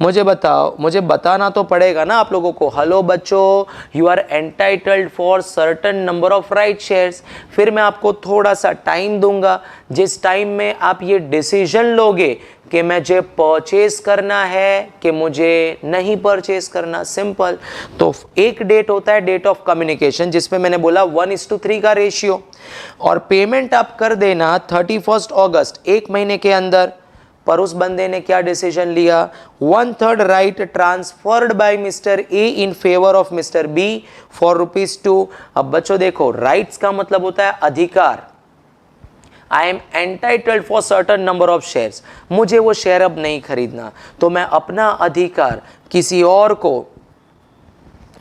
मुझे बताओ, मुझे बताना तो पड़ेगा ना आप लोगों को। हेलो बच्चों, you are entitled for certain number of right shares. फिर मैं आपको थोड़ा सा टाइम दूंगा, जिस टाइम में आप ये डिसीजन लोगे कि मुझे परचेज करना है कि मुझे नहीं परचेज करना, सिंपल। तो एक डेट होता है डेट ऑफ कम्युनिकेशन, जिसमें मैंने बोला 1:3 का रेशियो, और पेमेंट आप कर देना 31 अगस्त, एक महीने के अंदर। पर उस बंदे ने क्या डिसीजन लिया? 1/3 right transferred by mister A in favour of mister B for ₹2। अब बच्चों देखो, राइट्स का मतलब होता है अधिकार। I am entitled for certain number of shares, मुझे वो शेयर अब नहीं खरीदना, तो मैं अपना अधिकार किसी और को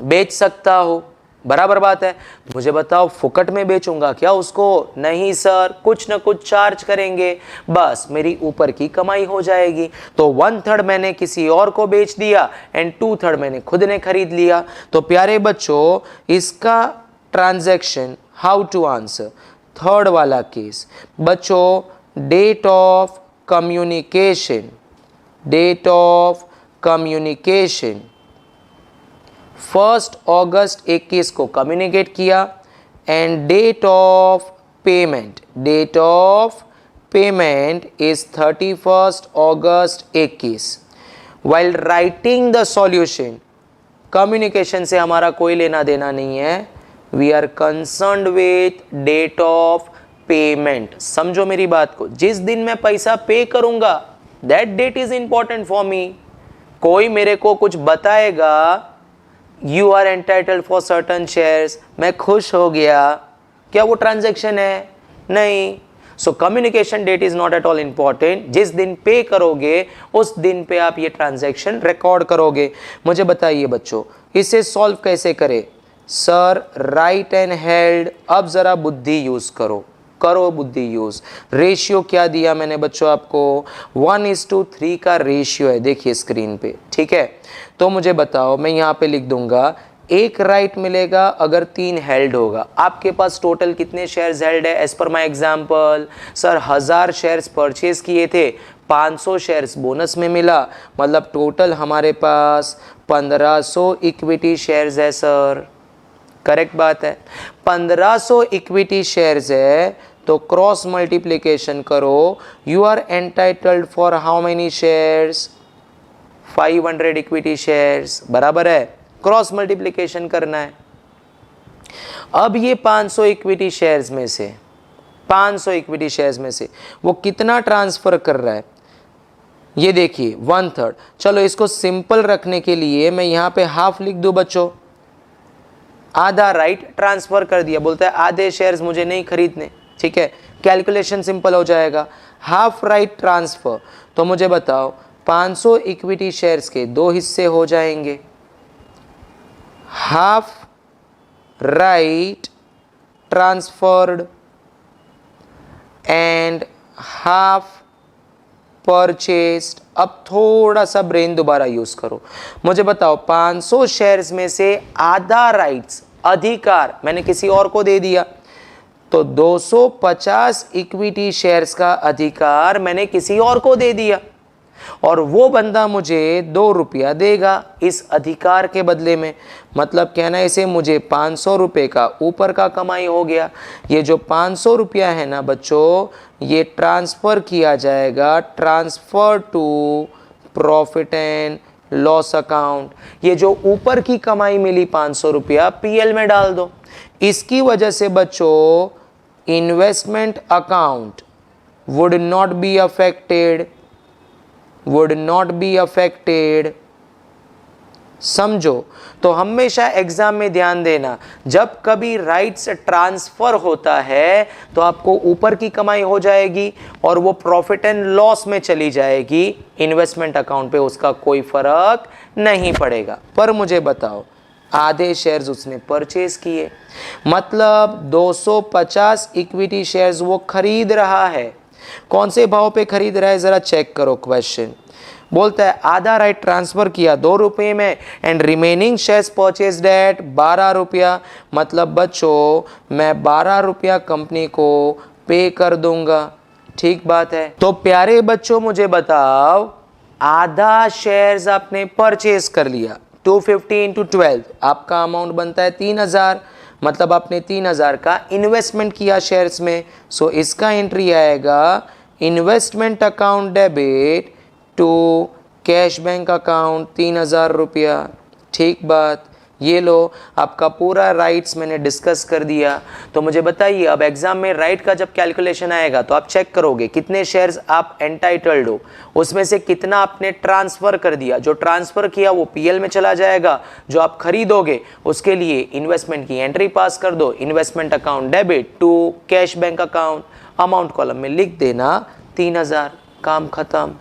बेच सकता हूं, बराबर बात है। मुझे बताओ, फुकट में बेचूंगा क्या उसको? नहीं सर, कुछ ना कुछ चार्ज करेंगे, बस मेरी ऊपर की कमाई हो जाएगी। तो 1/3 मैंने किसी और को बेच दिया एंड 2/3 मैंने खुद ने खरीद लिया। तो प्यारे बच्चों, इसका transaction how to answer, third वाला केस बच्चों, date of communication, date of communication 1 August 21 को कम्युनिकेट किया, and date of payment, date of payment is 31 August 21। While writing the solution, communication से हमारा कोई लेना देना नहीं है, we are concerned with date of payment. समझो मेरी बात को, जिस दिन मैं पैसा पे करूंगा that date is important for me. कोई मेरे को कुछ बताएगा you are entitled for certain shares, मैं खुश हो गया, क्या वो ट्रांजैक्शन है? नहीं। So communication date is not at all important, जिस दिन पे करोगे उस दिन पे आप ये ट्रांजैक्शन रिकॉर्ड करोगे। मुझे बताइए बच्चों इसे सॉल्व कैसे करें? सर राइट एंड हेल्ड, अब जरा बुद्धि यूज करो, करो बुद्धि यूज। रेशियो क्या दिया मैंने बच्चों आपको? 1:3 का रेशियो है, देखिए स्क्रीन पे, ठीक है। तो मुझे बताओ, मैं यहाँ पे लिख दूंगा एक राइट मिलेगा अगर 3 हेल्ड होगा। आपके पास टोटल कितने शेयर्स हेल्ड है? As per my example sir 1000 shares purchase किए थे, 500 शेयर्स बोनस में मिला, मतलब टोटल हमारे पास 1500 इक्विटी शेयर्स है सर। करेक्ट बात है, 1500 इक्विटी शेयर्स है, तो क्रॉस मल्टीप्लिकेशन करो। You are entitled for how many shares? 500 equity shares, बराबर है। क्रॉस मल्टीप्लिकेशन करना है। अब ये 500 इक्विटी शेयर्स में से, 500 इक्विटी शेयर्स में से वो कितना ट्रांसफर कर रहा है? ये देखिए 1/3। चलो इसको सिंपल रखने के लिए मैं यहाँ पे हाफ लिख दूं बच्चों, आधा राइट ट्रांसफर कर दिया, बोलता है आधे शेयर्स मुझे नहीं खरीदने, ठीक है, कैलकुलेशन सिंपल हो जाएगा। हाफ राइट ट्रांसफर, तो मुझे बताओ 500 इक्विटी शेयर्स के 2 हिस्से हो जाएंगे, half right transferred and half purchased. अब थोड़ा सा ब्रेन दोबारा यूज करो, मुझे बताओ 500 शेयर्स में से आधा राइट्स, अधिकार मैंने किसी और को दे दिया, तो 250 इक्विटी शेयर्स का अधिकार मैंने किसी और को दे दिया, और वो बंदा मुझे 2 रुपया देगा इस अधिकार के बदले में। मतलब कहना इसे मुझे 500 रुपये का ऊपर का कमाई हो गया। ये जो 500 रुपया है ना बच्चों, ये ट्रांसफ़र किया जाएगा, transfer to profit and loss account. ये जो ऊपर की कमाई मिली 500 रुपया पीएल में डाल दो। इसकी वजह से बच्चों investment account would not be affected, would not be affected। समझो, तो हमेशा एग्जाम में ध्यान देना, जब कभी राइट्स ट्रांसफर होता है तो आपको ऊपर की कमाई हो जाएगी और वो प्रॉफिट एंड लॉस में चली जाएगी, इन्वेस्टमेंट अकाउंट पे उसका कोई फर्क नहीं पड़ेगा। पर मुझे बताओ आधे शेयर्स उसने परचेज किए, मतलब 250 इक्विटी शेयर्स वो खरीद रहा है। कौन से भाव पे खरीद रहा है जरा चेक करो क्वेश्चन। बोलता है आधा राइट ट्रांसफर किया 2 रुपये में and remaining shares purchased at 12 रुपया, मतलब बच्चों मैं 12 रुपया कंपनी को पे कर दूंगा। ठीक बात है। तो प्यारे बच्चों मुझे बताओ आधा शेयर्स आपने परचेज कर लिया, 250 इंटू 12 आपका अमाउंट बनता है 3000, मतलब आपने 3000 का इन्वेस्टमेंट किया शेयर्स में। सो इसका एंट्री आएगा investment account debit to cash bank account 3000 रुपया। ठीक बात, ये लो आपका पूरा राइट्स मैंने डिस्कस कर दिया। तो मुझे बताइए अब एग्जाम में राइट का जब कैलकुलेशन आएगा तो आप चेक करोगे कितने शेयर्स आप एंटाइटल्ड हो, उसमें से कितना आपने ट्रांसफर कर दिया। जो ट्रांसफर किया वो पीएल में चला जाएगा, जो आप खरीदोगे उसके लिए इन्वेस्टमेंट की एंट्री पास कर दो, investment account debit to cash bank account, amount column में लिख देना 3000, काम खत्म।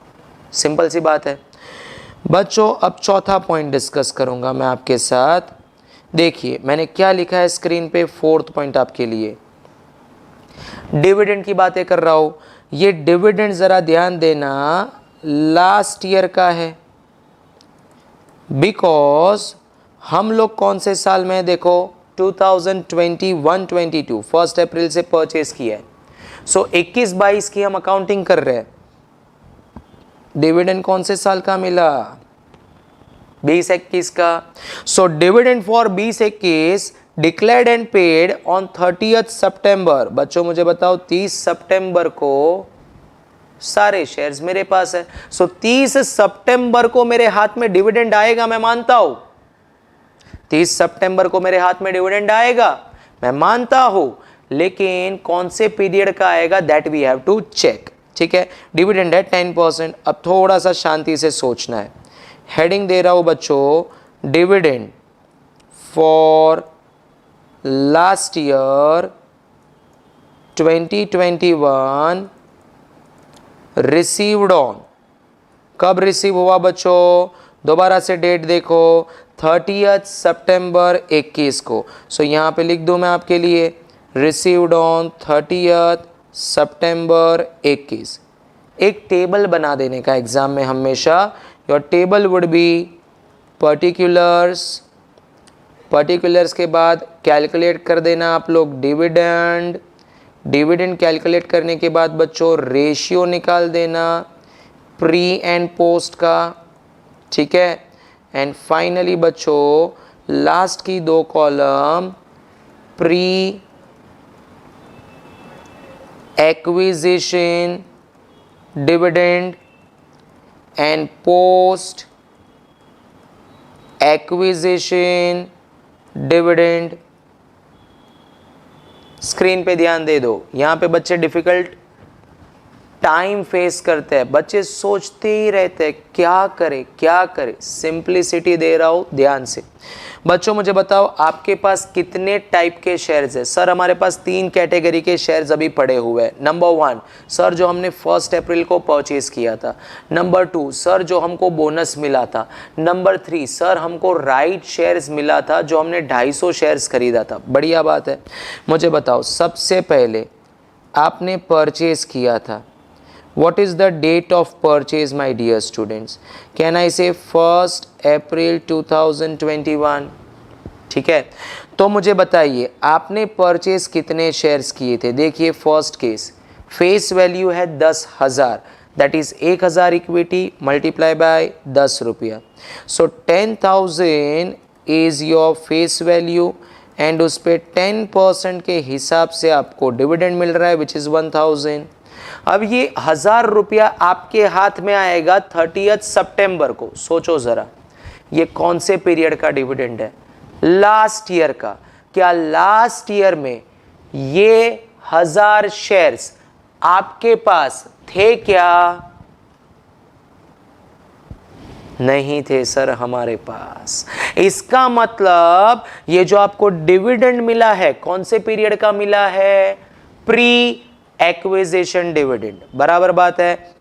सिंपल सी बात है बच्चों। अब चौथा पॉइंट डिस्कस करूंगा मैं आपके साथ। देखिए मैंने क्या लिखा है स्क्रीन पे, 4th पॉइंट आपके लिए डिविडेंड की बातें कर रहा हूं। ये डिविडेंड जरा ध्यान देना लास्ट ईयर का है, बिकॉज हम लोग कौन से साल में देखो 2021-22 1 अप्रैल से परचेज किया है। सो 21-22 की हम अकाउंटिंग कर रहे हैं। डिविडेंड कौन से साल का मिला? 20-21 का। So dividend for 20-21 declared and paid on 30th सितंबर। बच्चों मुझे बताओ 30 सितंबर को सारे शेयर्स मेरे पास है। सो 30 सितंबर को मेरे हाथ में डिविडेंड आएगा, मैं मानता हूं 30 सितंबर को मेरे हाथ में डिविडेंड आएगा, मैं मानता हूं, लेकिन कौन से पीरियड का आएगा that we have to check. ठीक है, डिविडेंड है 10%। अब थोड़ा सा शांति से सोचना है। हेडिंग दे रहा हूं बच्चों dividend for last year 2021 received on, कब रिसीव हुआ बच्चों, दोबारा से डेट देखो 30 सितंबर 21 को। सो यहाँ पे लिख दूँ मैं आपके लिए रिसीव्ड ऑन 30 सितंबर 21। एक टेबल बना देने का एग्जाम में हमेशा, your table would be particulars के बाद कैलकुलेट कर देना आप लोग डिविडेंड, डिविडेंड कैलकुलेट करने के बाद बच्चों रेशियो निकाल देना प्री एंड पोस्ट का, ठीक है। एंड फाइनली बच्चों लास्ट की दो column pre acquisition dividend and post acquisition dividend. Screen पे ध्यान दे दो, यहाँ पे बच्चे डिफिकल्ट टाइम फेस करते हैं, बच्चे सोचते ही रहते हैं क्या करें। सिंप्लिसिटी दे रहा हूँ ध्यान से। बच्चों मुझे बताओ आपके पास कितने टाइप के शेयर्स है। सर हमारे पास 3 कैटेगरी के शेयर्स अभी पड़े हुए हैं। नंबर 1 सर जो हमने 1 अप्रैल को परचेज किया था। नंबर 2 सर जो हमको बोनस मिला था। नंबर 3 सर हमको राइट शेयर्स मिला था जो हमने 250 शेयर्स खरीदा था। बढ़िया बात है। मुझे बताओ सबसे पहले आपने परचेज किया था, what is the date of purchase my dear students? Can I say 1st April 2021? ठीक है, तो मुझे बताइए आपने परचेज कितने शेयर्स किए थे। देखिए फर्स्ट केस फेस वैल्यू है 10,000, that is 1,000 equity multiply by 10 रुपया। सो 10,000 is your face value and उस पर 10% के हिसाब से आपको डिविडेंड मिल रहा है विच इज 1,000। अब ये 1,000 रुपया आपके हाथ में आएगा 30 सितंबर को। सोचो जरा ये कौन से पीरियड का डिविडेंड है, लास्ट ईयर का। क्या लास्ट ईयर में ये 1,000 शेयर्स आपके पास थे क्या? नहीं थे सर हमारे पास। इसका मतलब ये जो आपको डिविडेंड मिला है कौन से पीरियड का मिला है, प्री एक्विजिशन डिविडेंड। बराबर बात है,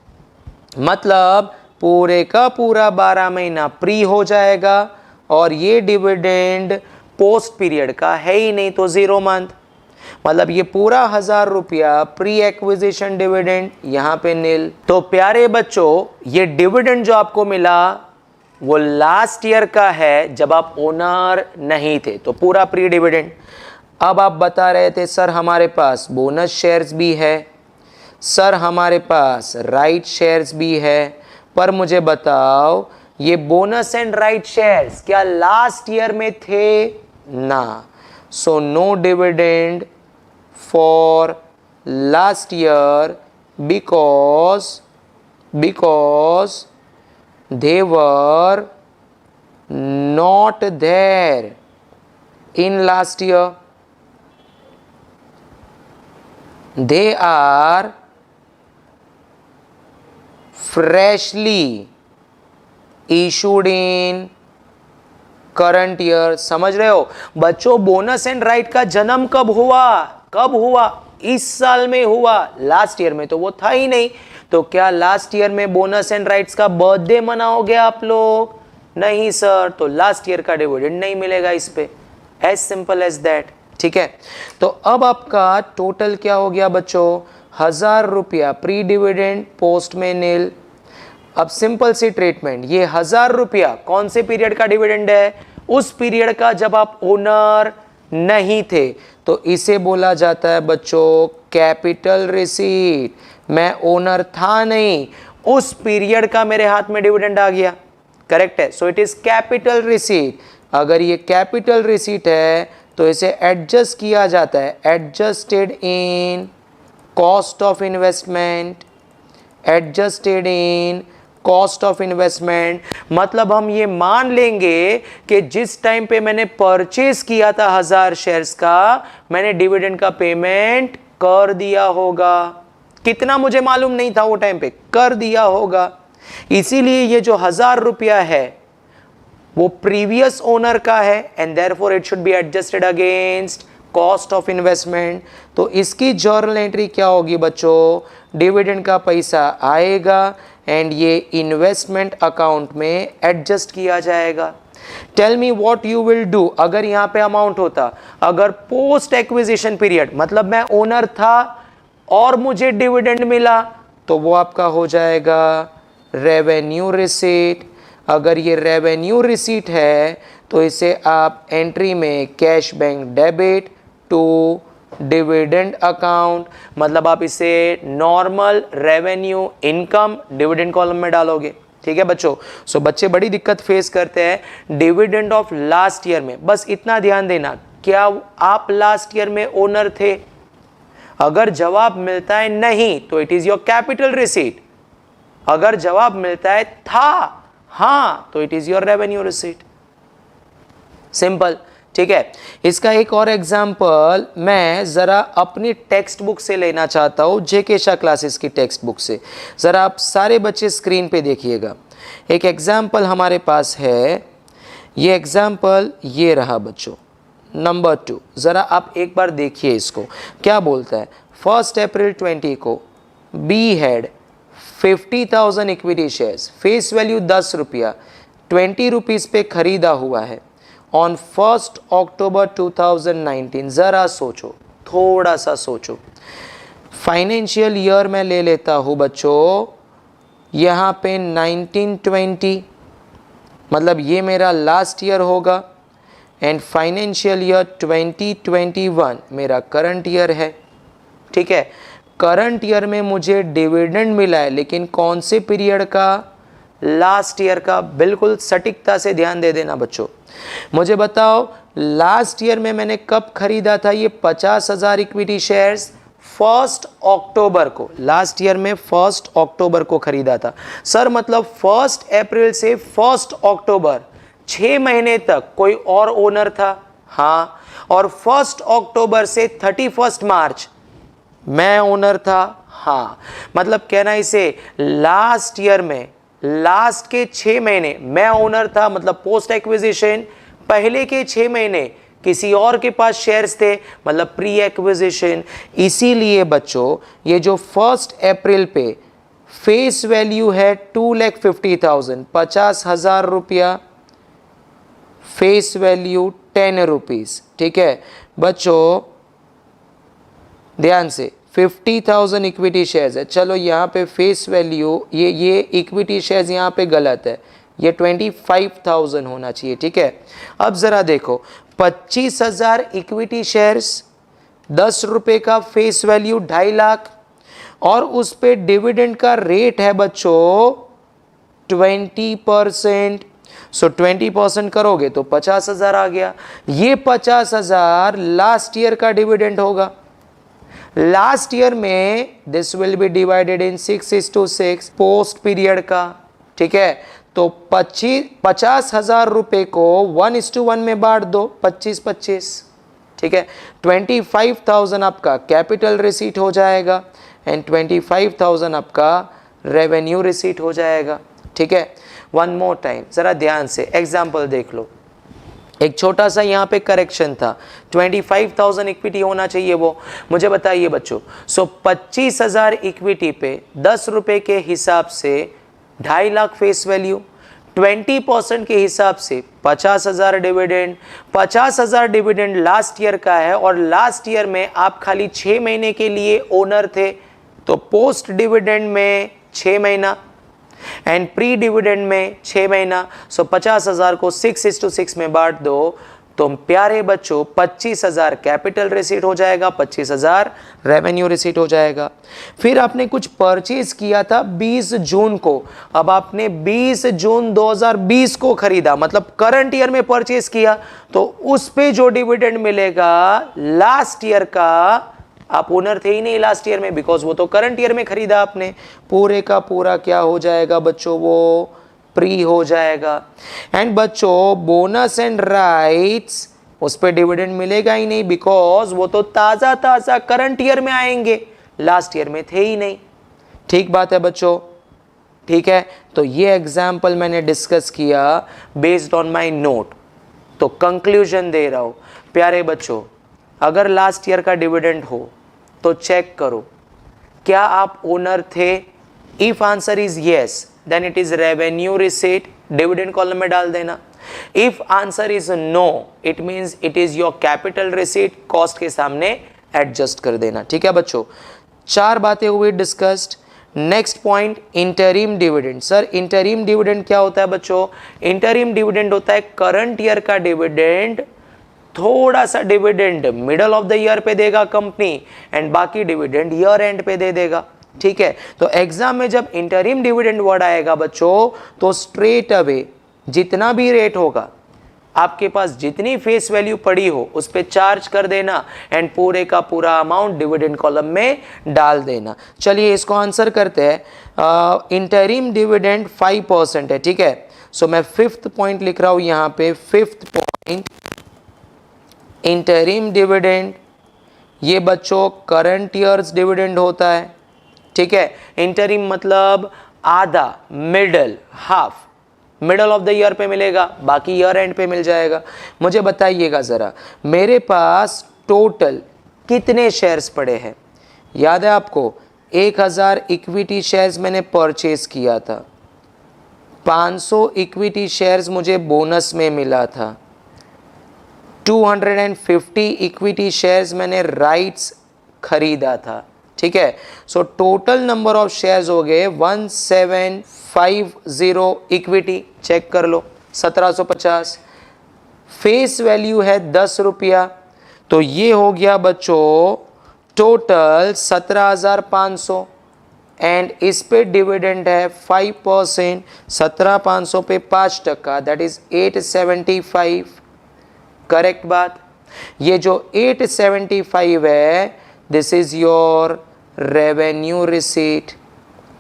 मतलब पूरे का पूरा 12 महीना प्री हो जाएगा और ये डिविडेंड पोस्ट पीरियड का है ही नहीं तो 0 मंथ। मतलब ये पूरा 1,000 रुपया प्री एक्विजिशन डिविडेंड यहाँ पे नील। तो प्यारे बच्चों ये डिविडेंड जो आपको मिला वो लास्ट ईयर का है जब आप ओनर नहीं थे, तो पूरा प्री डिविडेंड। अब आप बता रहे थे सर हमारे पास बोनस शेयर्स भी है, सर हमारे पास राइट शेयर्स भी है, पर मुझे बताओ ये बोनस एंड राइट शेयर्स क्या लास्ट ईयर में थे? ना। So no dividend for last year because they were not there in last year. They are freshly issued in current year. समझ रहे हो बच्चों, बोनस एंड राइट का जन्म कब हुआ? इस साल में हुआ, लास्ट ईयर में तो वो था ही नहीं। तो क्या लास्ट ईयर में बोनस एंड राइट्स का बर्थडे मनाओगे आप लोग? नहीं सर, तो लास्ट ईयर का डिविडेंड नहीं मिलेगा इस पे। As simple as that. ठीक है, तो अब आपका टोटल क्या हो गया बच्चों? 1,000 रुपया प्री डिविडेंड, पोस्ट में नील। अब सिंपल सी ट्रीटमेंट, ये 1,000 रुपया कौन से पीरियड का डिविडेंड है? उस पीरियड का जब आप ओनर नहीं थे, तो इसे बोला जाता है बच्चों कैपिटल रिसीट। मैं ओनर था नहीं, उस पीरियड का मेरे हाथ में डिविडेंड आ गया। करेक्ट है, so it is capital receipt. अगर ये कैपिटल रिसीट है तो इसे एडजस्ट किया जाता है, adjusted in cost of investment, adjusted in cost of investment. मतलब हम ये मान लेंगे कि जिस टाइम पे मैंने परचेज किया था 1,000 शेयर्स का, मैंने डिविडेंड का पेमेंट कर दिया होगा। कितना मुझे मालूम नहीं था वो टाइम पे, कर दिया होगा। इसीलिए ये जो 1,000 रुपया है वो प्रीवियस ओनर का है and therefore it should be adjusted against cost of investment, तो इसकी जर्नल एंट्री क्या होगी बच्चों, डिविडेंड का पैसा आएगा एंड ये इन्वेस्टमेंट अकाउंट में एडजस्ट किया जाएगा। Tell me what you will do, अगर यहाँ पे अमाउंट होता, अगर पोस्ट एक्विजिशन पीरियड मतलब मैं ओनर था और मुझे डिविडेंड मिला, तो वो आपका हो जाएगा रेवेन्यू रिसीट। अगर ये रेवेन्यू रिसीट है तो इसे आप एंट्री में cash bank debit to dividend account, मतलब आप इसे normal revenue income dividend column में डालोगे। ठीक है बच्चों, सो बच्चे बड़ी दिक्कत फेस करते हैं डिविडेंड ऑफ लास्ट ईयर में। बस इतना ध्यान देना, क्या आप लास्ट ईयर में ओनर थे? अगर जवाब मिलता है नहीं तो it is your capital receipt, अगर जवाब मिलता है था हाँ तो it is your revenue receipt. Simple. ठीक है, इसका एक और एग्जाम्पल मैं जरा अपनी टेक्स्ट बुक से लेना चाहता हूं, जेके शाह क्लासेस की टेक्स्ट बुक से। जरा आप सारे बच्चे स्क्रीन पे देखिएगा। एक एग्जाम्पल हमारे पास है, ये एग्जाम्पल ये रहा बच्चों, नंबर 2। जरा आप एक बार देखिए इसको, क्या बोलता है। 1 अप्रैल 20 को be had 50,000 equity shares, face value 10 रुपया, 20 रुपीज़ पे खरीदा हुआ है। ऑन 1 अक्टूबर 2019, ज़रा सोचो, थोड़ा सा सोचो। फाइनेंशियल ईयर में ले लेता हूँ बच्चों, यहाँ पे 1920, मतलब ये मेरा लास्ट ईयर होगा, एंड फाइनेंशियल ईयर 2021 मेरा करंट ईयर है। ठीक है, करंट ईयर में मुझे डिविडेंड मिला है, लेकिन कौन से पीरियड का? लास्ट ईयर का। बिल्कुल सटीकता से ध्यान दे देना बच्चों। मुझे बताओ लास्ट ईयर में मैंने कब खरीदा था ये 50,000 इक्विटी शेयर्स? 1 अक्टूबर को। लास्ट ईयर में 1 अक्टूबर को खरीदा था। सर मतलब 1 अप्रैल से 1 अक्टूबर 6 महीने तक कोई और ओनर था? हाँ। और 1 अक्टूबर से 31 मार्च मैं ओनर था? हाँ। मतलब कहना इसे लास्ट ईयर में लास्ट के 6 महीने मैं ओनर था, मतलब पोस्ट एक्विजिशन। पहले के 6 महीने किसी और के पास शेयर्स थे, मतलब प्री एक्विजिशन। इसीलिए बच्चों ये जो 1 अप्रैल पे फेस वैल्यू है 2,50,000, 50,000 रुपया, फेस वैल्यू 10 रुपीज़। ठीक है बच्चों, ध्यान से 50,000 इक्विटी शेयर्स है। चलो यहाँ पे फेस वैल्यू ये इक्विटी शेयर्स यहाँ पे गलत है, ये 25,000 होना चाहिए। ठीक है, अब ज़रा देखो 25,000 इक्विटी शेयर्स, 10 रुपये का फेस वैल्यू 2.5 लाख, और उस पे डिविडेंड का रेट है बच्चों 20%। सो 20% करोगे तो 50,000 आ गया। ये 50,000 लास्ट ईयर का डिविडेंड होगा। लास्ट ईयर में this will be divided in 6:6 post period का। ठीक है, तो 50,000 रुपए को 1:1 में बांट दो, 25-25। ठीक है, 25,000 आपका कैपिटल रिसीट हो जाएगा एंड 25,000 आपका रेवेन्यू रिसीट हो जाएगा। ठीक है, वन मोर टाइम जरा ध्यान से एग्जाम्पल देख लो। एक छोटा सा यहाँ पे करेक्शन था, 25,000 इक्विटी होना चाहिए वो। मुझे बताइए बच्चों, सो 25,000 इक्विटी पे 10 रुपए के हिसाब से 2.5 लाख फेस वैल्यू, 20% के हिसाब से 50,000 डिविडेंड। 50,000 डिविडेंड लास्ट ईयर का है और लास्ट ईयर में आप खाली 6 महीने के लिए ओनर थे, तो पोस्ट डिविडेंड में 6 महीना एंड प्री डिविडेंड में 6 महीना। सो 50,000 को 6:6 में बांट दो, तो प्यारे बच्चों 25,000 कैपिटल रिसीट हो जाएगा, 25,000 रेवेन्यू रिसीट हो जाएगा। फिर आपने कुछ परचेज किया था 20 जून को, अब आपने 20 जून 2020 को खरीदा, मतलब करंट ईयर में परचेज किया, तो उस पे जो डिविडेंड मिलेगा लास्ट ईयर का, आप ओनर थे ही नहीं लास्ट ईयर में, बिकॉज वो तो करंट ईयर में खरीदा आपने, पूरे का पूरा क्या हो जाएगा बच्चों, वो प्री हो जाएगा। एंड बच्चों बोनस एंड राइट्स, उस पे डिविडेंड मिलेगा ही नहीं, बिकॉज वो तो ताजा ताजा करंट ईयर में आएंगे, लास्ट ईयर में थे ही नहीं। ठीक बात है बच्चों, ठीक है। तो ये एग्जाम्पल मैंने डिस्कस किया बेस्ड ऑन माई नोट, तो कंक्लूजन दे रहा हूं प्यारे बच्चों, अगर लास्ट ईयर का डिविडेंड हो तो चेक करो क्या आप ओनर थे। If answer is yes then it is revenue receipt, dividend column में डाल देना। If answer is no it means it is your capital receipt, cost के सामने एडजस्ट कर देना। ठीक है बच्चों, 4 बातें हुई discussed. Next point interim dividend. Sir interim dividend क्या होता है बच्चों? इंटरिम डिविडेंड होता है करंट ईयर का डिविडेंड, थोड़ा सा dividend middle of the year पे देगा कंपनी एंड बाकी डिविडेंड ईयर एंड पे दे देगा। ठीक है, तो एग्जाम में जब इंटरिम डिविडेंड वर्ड आएगा बच्चों तो स्ट्रेट अवे जितना भी रेट होगा, आपके पास जितनी फेस वैल्यू पड़ी हो उस पे चार्ज कर देना एंड पूरे का पूरा अमाउंट डिविडेंड कॉलम में डाल देना। चलिए इसको आंसर करते हैं। इंटरिम डिविडेंड 5% है। ठीक है, सो मैं 5th पॉइंट लिख रहा हूं यहां पे। 5th पॉइंट इंटरिम डिविडेंड, ये बच्चों करंट ईयर्स डिविडेंड होता है। ठीक है, इंटरिम मतलब आधा, middle, half, middle of the year पे मिलेगा, बाकी ईयर एंड पे मिल जाएगा। मुझे बताइएगा जरा मेरे पास टोटल कितने शेयर्स पड़े हैं? याद है आपको 1000 इक्विटी शेयर्स मैंने परचेज किया था, 500 इक्विटी शेयर्स मुझे बोनस में मिला था, 250 इक्विटी शेयर्स मैंने राइट्स खरीदा था। ठीक है, so total number of shares हो गए 1750 इक्विटी, चेक कर लो 1750। फेस वैल्यू है 10 रुपया, तो ये हो गया बच्चों टोटल 17,500 एंड इस पे डिविडेंड है 5%, 17,500 पे 5%, दैट इज 875। करेक्ट बात। ये जो 875 है this is your revenue receipt,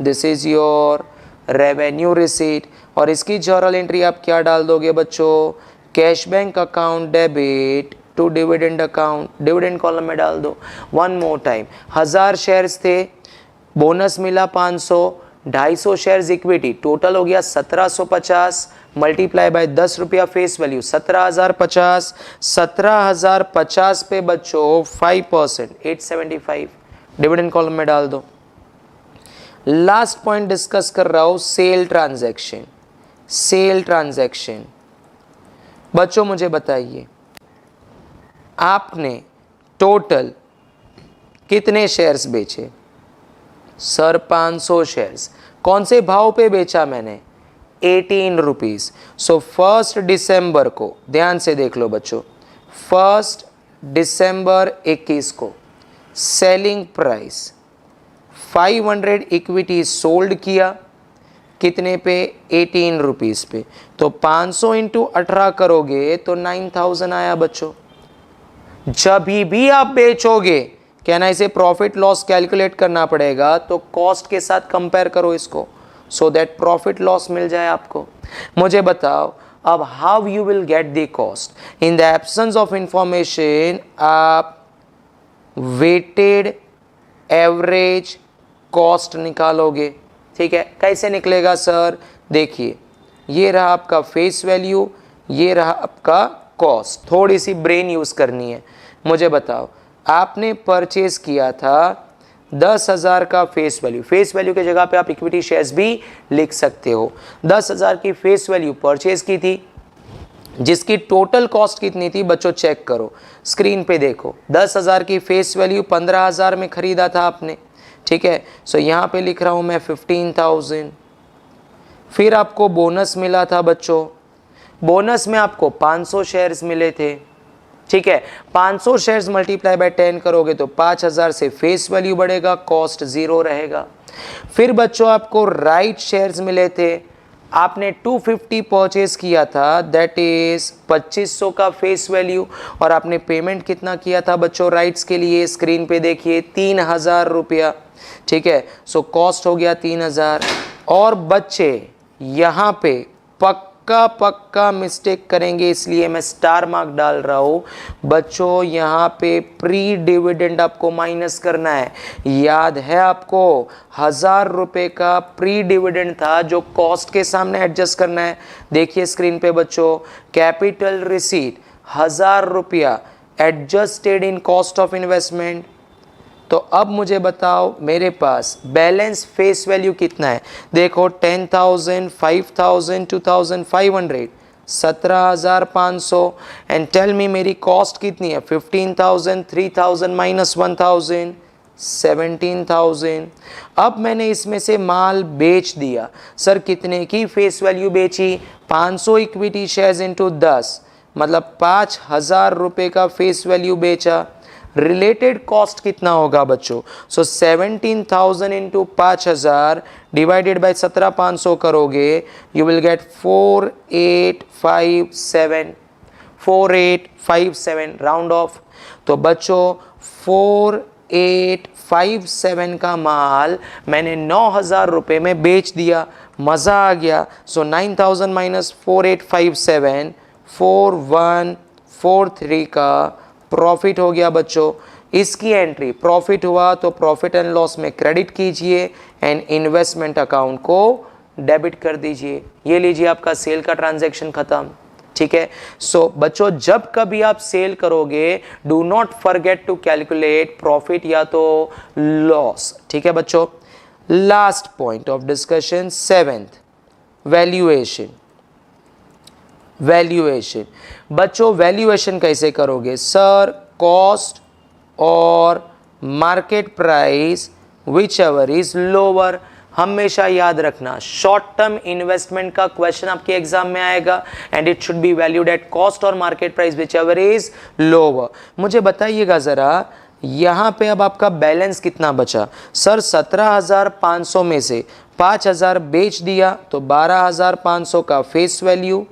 this is your revenue receipt. और इसकी जर्नल एंट्री आप क्या डाल दोगे बच्चों? Cash bank account debit to dividend account, dividend column में डाल दो। वन मोर टाइम, 1000 शेयर्स थे, बोनस मिला 500, 250 शेयर्स इक्विटी, टोटल हो गया 1750 मल्टीप्लाई बाय 10 रुपया फेस वैल्यू 17,050। 17,050 पे बच्चों 5% 875, डिविडेंड कॉलम में डाल दो। लास्ट पॉइंट डिस्कस कर रहा हूं, सेल ट्रांजैक्शन। सेल ट्रांजैक्शन बच्चों मुझे बताइए आपने टोटल कितने शेयर्स बेचे? Sir 500 shares. कौन से भाव पे बेचा मैंने? 18 रुपीज़। सो 1 दिसंबर को, ध्यान से देख लो बच्चों, 1 दिसंबर 21 को सेलिंग प्राइस 500 इक्विटी सोल्ड किया, कितने पे? 18 रुपीज़ पे। तो 500 इंटू 18 करोगे तो 9000 आया बच्चों। जब भी आप बेचोगे क्या ना इसे प्रॉफिट लॉस कैलकुलेट करना पड़ेगा, तो कॉस्ट के साथ कंपेयर करो इसको, सो दैट प्रॉफिट लॉस मिल जाए आपको। मुझे बताओ अब how you will get the cost. In the absence of information आप वेटेड एवरेज कॉस्ट निकालोगे। ठीक है, कैसे निकलेगा सर? देखिए ये रहा आपका फेस वैल्यू, ये रहा आपका कॉस्ट। थोड़ी सी ब्रेन यूज करनी है। मुझे बताओ आपने परचेज किया था 10,000 का फेस वैल्यू, फेस वैल्यू के जगह पे आप इक्विटी शेयर्स भी लिख सकते हो। 10,000 की फेस वैल्यू परचेज की थी, जिसकी टोटल कॉस्ट कितनी थी बच्चों? चेक करो स्क्रीन पे देखो। 10,000 की फेस वैल्यू 15,000 में खरीदा था आपने। ठीक है, सो यहाँ पे लिख रहा हूँ मैं 15,000। फिर आपको बोनस मिला था बच्चों, बोनस में आपको 500 शेयर्स मिले थे। ठीक है, 500 शेयर्स मल्टीप्लाई बाय 10 करोगे तो 5000 से फेस वैल्यू बढ़ेगा, कॉस्ट 0 रहेगा। फिर बच्चों आपको राइट शेयर्स मिले थे, आपने 250 परचेज किया था, दैट इज 2500 का फेस वैल्यू, और आपने पेमेंट कितना किया था बच्चों राइट्स के लिए? स्क्रीन पे देखिए 3000 रुपया। ठीक है, सो कॉस्ट हो गया 3000। और बच्चे यहाँ पे पक्का मिस्टेक करेंगे, इसलिए मैं स्टार मार्क डाल रहा हूँ बच्चों। यहाँ पे प्री डिविडेंड आपको माइनस करना है। याद है आपको 1000 रुपये का प्री डिविडेंड था जो कॉस्ट के सामने एडजस्ट करना है। देखिए स्क्रीन पे बच्चों, कैपिटल रिसीट 1000 रुपया adjusted in cost of investment. तो अब मुझे बताओ मेरे पास बैलेंस फेस वैल्यू कितना है, देखो 10,000, 5,000, 2,500, 17,500 एंड टेल मी मेरी कॉस्ट कितनी है, 15,000, 3,000 माइनस 1,000, 17,000। अब मैंने इसमें से माल बेच दिया। सर कितने की फेस वैल्यू बेची, 500 इक्विटी शेयर्स इंटू 10 मतलब 5,000 रुपये का फेस वैल्यू बेचा। रिलेटेड कॉस्ट कितना होगा बच्चों, सो 17,000 इंटू 5,000 डिवाइडेड बाई 17,500 करोगे, you will gate 4857, 4857 round of. तो बच्चों 4857 का माल मैंने 9,000 रुपये में बेच दिया, मज़ा आ गया। सो 9,000 माइनस 4857, 4143 का प्रॉफिट हो गया बच्चों। इसकी एंट्री प्रॉफिट हुआ तो प्रॉफिट एंड लॉस में क्रेडिट कीजिए एंड इन्वेस्टमेंट अकाउंट को डेबिट कर दीजिए। ये लीजिए आपका सेल का ट्रांजैक्शन खत्म, ठीक है। सो बच्चों जब कभी आप सेल करोगे do not forget to calculate profit या तो लॉस, ठीक है बच्चों। Last point of discussion 7th, valuation. Valuation बच्चों वैल्यूएशन कैसे करोगे, सर कॉस्ट और market price whichever is lower. हमेशा याद रखना शॉर्ट टर्म इन्वेस्टमेंट का क्वेश्चन आपके एग्जाम में आएगा and it should be valued at cost और market price whichever is lower. मुझे बताइएगा जरा यहाँ पे अब आपका बैलेंस कितना बचा, सर 17,500 में से 5,000 बेच दिया तो 12,500 का फेस वैल्यू,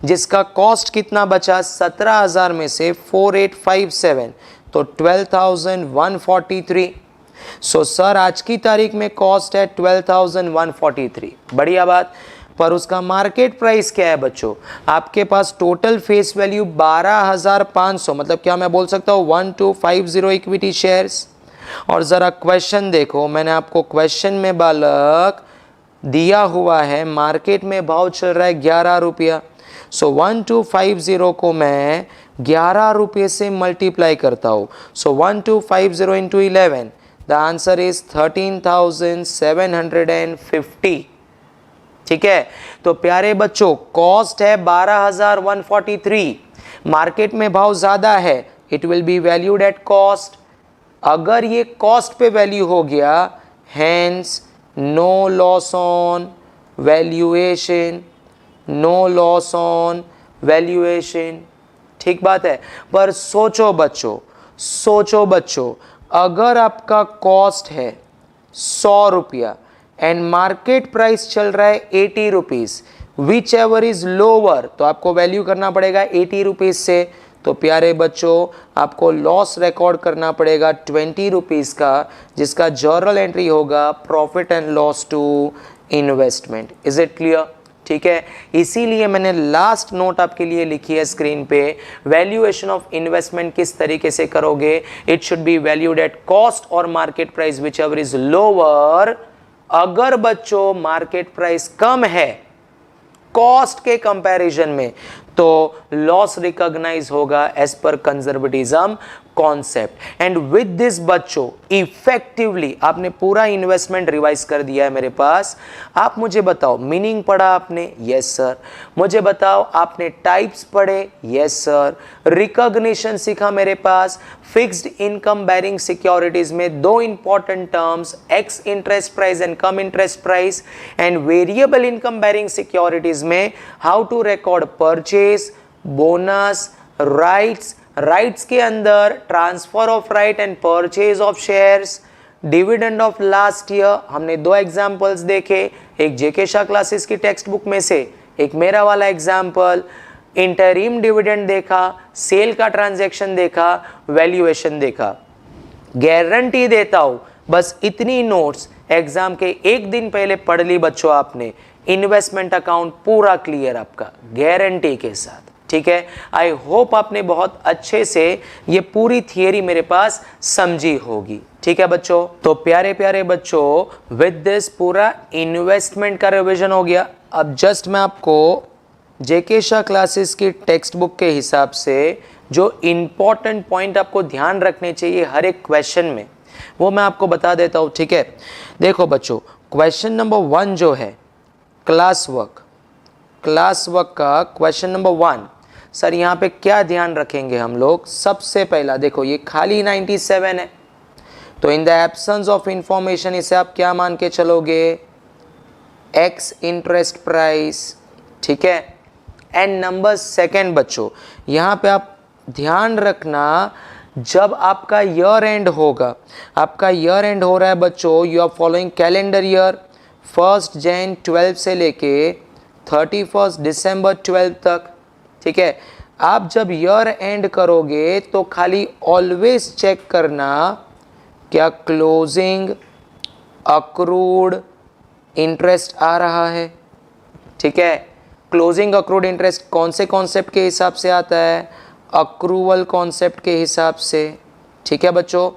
जिसका कॉस्ट कितना बचा 17,000 में से 4857 तो 12,143। सो सर आज की तारीख में कॉस्ट है 12,143, बढ़िया बात। पर उसका मार्केट प्राइस क्या है बच्चों, आपके पास टोटल फेस वैल्यू 12,500 मतलब क्या मैं बोल सकता हूँ 1250 इक्विटी शेयर्स। और ज़रा क्वेश्चन देखो, मैंने आपको क्वेश्चन में बालक दिया हुआ है मार्केट में भाव चल रहा है 11 रुपया। सो 1250 को मैं 11 रुपये से मल्टीप्लाई करता हूँ। सो 1250 इंटू 11 द आंसर इज 13,750, ठीक है। तो प्यारे बच्चों कॉस्ट है 12,143, मार्केट में भाव ज़्यादा है, it will be valued at cost. अगर ये कॉस्ट पे वैल्यू हो गया hence no loss on valuation, no loss on valuation, ठीक बात है। पर सोचो बच्चों अगर आपका कॉस्ट है 100 रुपया एंड मार्केट प्राइस चल रहा है 80 rupees, which ever is lower, तो आपको वैल्यू करना पड़ेगा 80 रुपीज़ से। तो प्यारे बच्चों आपको लॉस रिकॉर्ड करना पड़ेगा 20 रुपीज़ का, जिसका जर्नल एंट्री होगा profit and loss to investment. Is it clear, ठीक है। इसीलिए मैंने लास्ट नोट आपके लिए लिखी है स्क्रीन पे, वैल्यूएशन ऑफ इन्वेस्टमेंट किस तरीके से करोगे, it should be valued at cost और market price whichever is lower. अगर बच्चों मार्केट प्राइस कम है कॉस्ट के कंपैरिजन में तो लॉस रिकॉग्नाइज होगा as per conservatism concept. And with this बच्चों इफेक्टिवली आपने पूरा इन्वेस्टमेंट रिवाइज कर दिया है मेरे पास। आप मुझे बताओ मीनिंग पढ़ा आपने, यस सर। मुझे बताओ आपने टाइप्स पढ़े, यस सर। रिकॉग्निशन सीखा मेरे पास। फिक्स्ड इनकम बेरिंग सिक्योरिटीज में दो important terms ex interest price and cum interest price, and variable income bearing securities में how to record purchase, bonus, rights, rights के अंदर transfer of right and purchase of shares, dividend of last year. हमने दो examples देखे, एक JK Shah classes की text book में से, एक मेरा वाला एग्जांपल। इंटरिम डिविडेंड देखा, सेल का ट्रांजैक्शन देखा, वैल्यूएशन देखा। गारंटी देता हूं बस इतनी नोट्स एग्जाम के एक दिन पहले पढ़ ली बच्चों आपने, इन्वेस्टमेंट अकाउंट पूरा क्लियर आपका गारंटी के साथ, ठीक है। आई होप आपने बहुत अच्छे से ये पूरी थियरी मेरे पास समझी होगी, ठीक है बच्चों। तो प्यारे प्यारे बच्चों विद दिस पूरा इन्वेस्टमेंट का रिवीजन हो गया। अब जस्ट मैं आपको जेके शाह क्लासेस की टेक्स्ट बुक के हिसाब से जो इंपॉर्टेंट पॉइंट आपको ध्यान रखने चाहिए हर एक क्वेश्चन में, वो मैं आपको बता देता हूँ, ठीक है। देखो बच्चों, क्वेश्चन नंबर 1 जो है क्लास वर्क का क्वेश्चन नंबर 1, सर यहाँ पे क्या ध्यान रखेंगे हम लोग। सबसे पहला देखो, ये खाली 97 है, तो इन द एब्सेंस ऑफ इंफॉर्मेशन इसे आप क्या मान के चलोगे, एक्स इंटरेस्ट प्राइस, ठीक है। एंड नंबर 2 बच्चों, यहाँ पे आप ध्यान रखना, जब आपका ईयर एंड होगा, आपका ईयर एंड हो रहा है बच्चों, you are following calendar year 1 Jan 12 से लेके 31 December 12 तक, ठीक है। आप जब ईयर एंड करोगे तो खाली ऑलवेज चेक करना क्या क्लोजिंग अक्रूड इंटरेस्ट आ रहा है, ठीक है। क्लोजिंग अक्रूड इंटरेस्ट कौन से कॉन्सेप्ट के हिसाब से आता है, अक्रूवल कॉन्सेप्ट के हिसाब से, ठीक है बच्चों।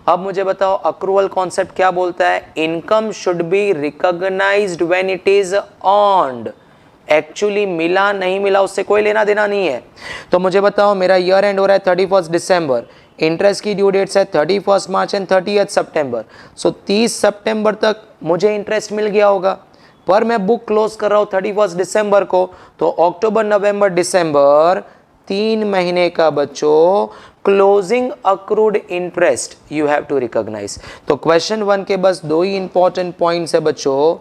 अब मुझे बताओ अक्रूवल कॉन्सेप्ट क्या बोलता है, income should be recognised when it is earned. Actually मिला नहीं मिला उससे कोई लेना देना नहीं है। तो मुझे बताओ मेरा ईयर एंड हो रहा है 31 दिसंबर, इंटरेस्ट की ड्यू डेट्स है 31 मार्च एंड 30 सितंबर, सो 30 सितंबर तक मुझे इंटरेस्ट मिल गया होगा, पर मैं बुक क्लोज कर रहा हूँ 31 दिसंबर को, तो अक्टूबर नवंबर दिसंबर 3 महीने का बच्चों closing accrued interest you have to recognise. तो क्वेश्चन 1 के बस 2 ही इंपॉर्टेंट पॉइंट्स है बच्चों।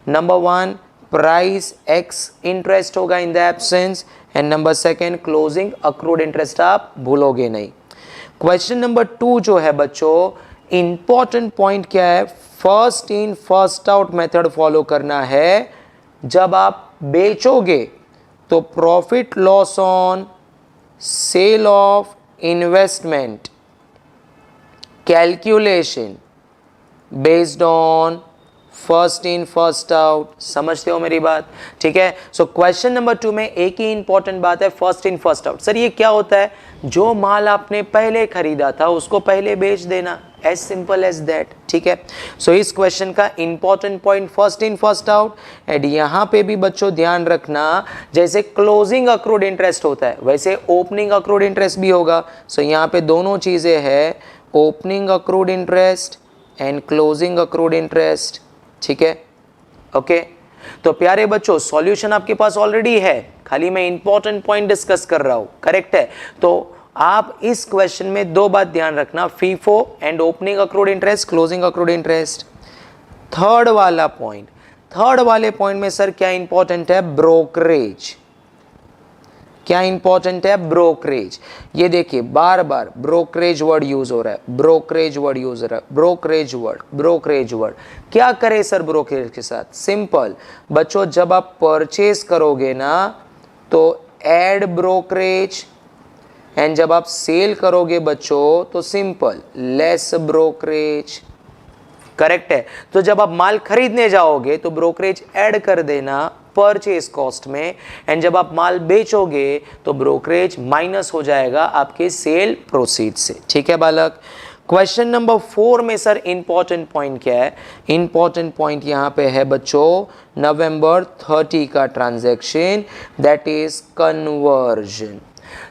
नंबर 1 प्राइस एक्स इंटरेस्ट होगा इन the absence, and number 2 closing accrued interest आप भूलोगे नहीं। क्वेश्चन नंबर 2 जो है बच्चों, इंपॉर्टेंट पॉइंट क्या है, first in first out method follow करना है। जब आप बेचोगे तो profit loss on sale of investment calculation based on first in first out. समझते हो मेरी बात, ठीक है। सो क्वेश्चन नंबर 2 में एक ही इंपॉर्टेंट बात है, first in first out. Sir ये क्या होता है, जो माल आपने पहले खरीदा था उसको पहले बेच देना, एज सिंपल एज दैट, ठीक है। सो इस क्वेश्चन का important point first in first out. And यहाँ पे भी बच्चों ध्यान रखना, जैसे क्लोजिंग अक्रूड इंटरेस्ट होता है वैसे ओपनिंग अक्रूड इंटरेस्ट भी होगा। सो यहाँ पे दोनों चीजें है, opening accrued interest and closing accrued interest, ठीक है, ओके। तो प्यारे बच्चों सॉल्यूशन आपके पास ऑलरेडी है, खाली मैं इंपॉर्टेंट पॉइंट डिस्कस कर रहा हूं, करेक्ट है। तो आप इस क्वेश्चन में 2 बात ध्यान रखना, FIFO and opening accrued interest, closing accrued interest. Third वाले पॉइंट में सर क्या इंपॉर्टेंट है, ब्रोकरेज। क्या इंपॉर्टेंट है, ब्रोकरेज। ये देखिए बार बार ब्रोकरेज वर्ड यूज हो रहा है, ब्रोकरेज वर्ड यूज हो रहा है, ब्रोकरेज वर्ड। क्या करें सर ब्रोकरेज के साथ, सिंपल बच्चों, जब आप परचेज करोगे ना तो ऐड ब्रोकरेज, एंड जब आप सेल करोगे बच्चों तो सिंपल लेस ब्रोकरेज, करेक्ट है। तो जब आप माल खरीदने जाओगे तो ब्रोकरेज ऐड कर देना परचेज कॉस्ट में, एंड जब आप माल बेचोगे तो ब्रोकरेज माइनस हो जाएगा आपके सेल प्रोसीड से, ठीक है बालक। क्वेश्चन नंबर 4 में सर इंपॉर्टेंट पॉइंट क्या है, इंपॉर्टेंट पॉइंट यहां पे है बच्चों नवंबर 30 का transaction, that is conversion.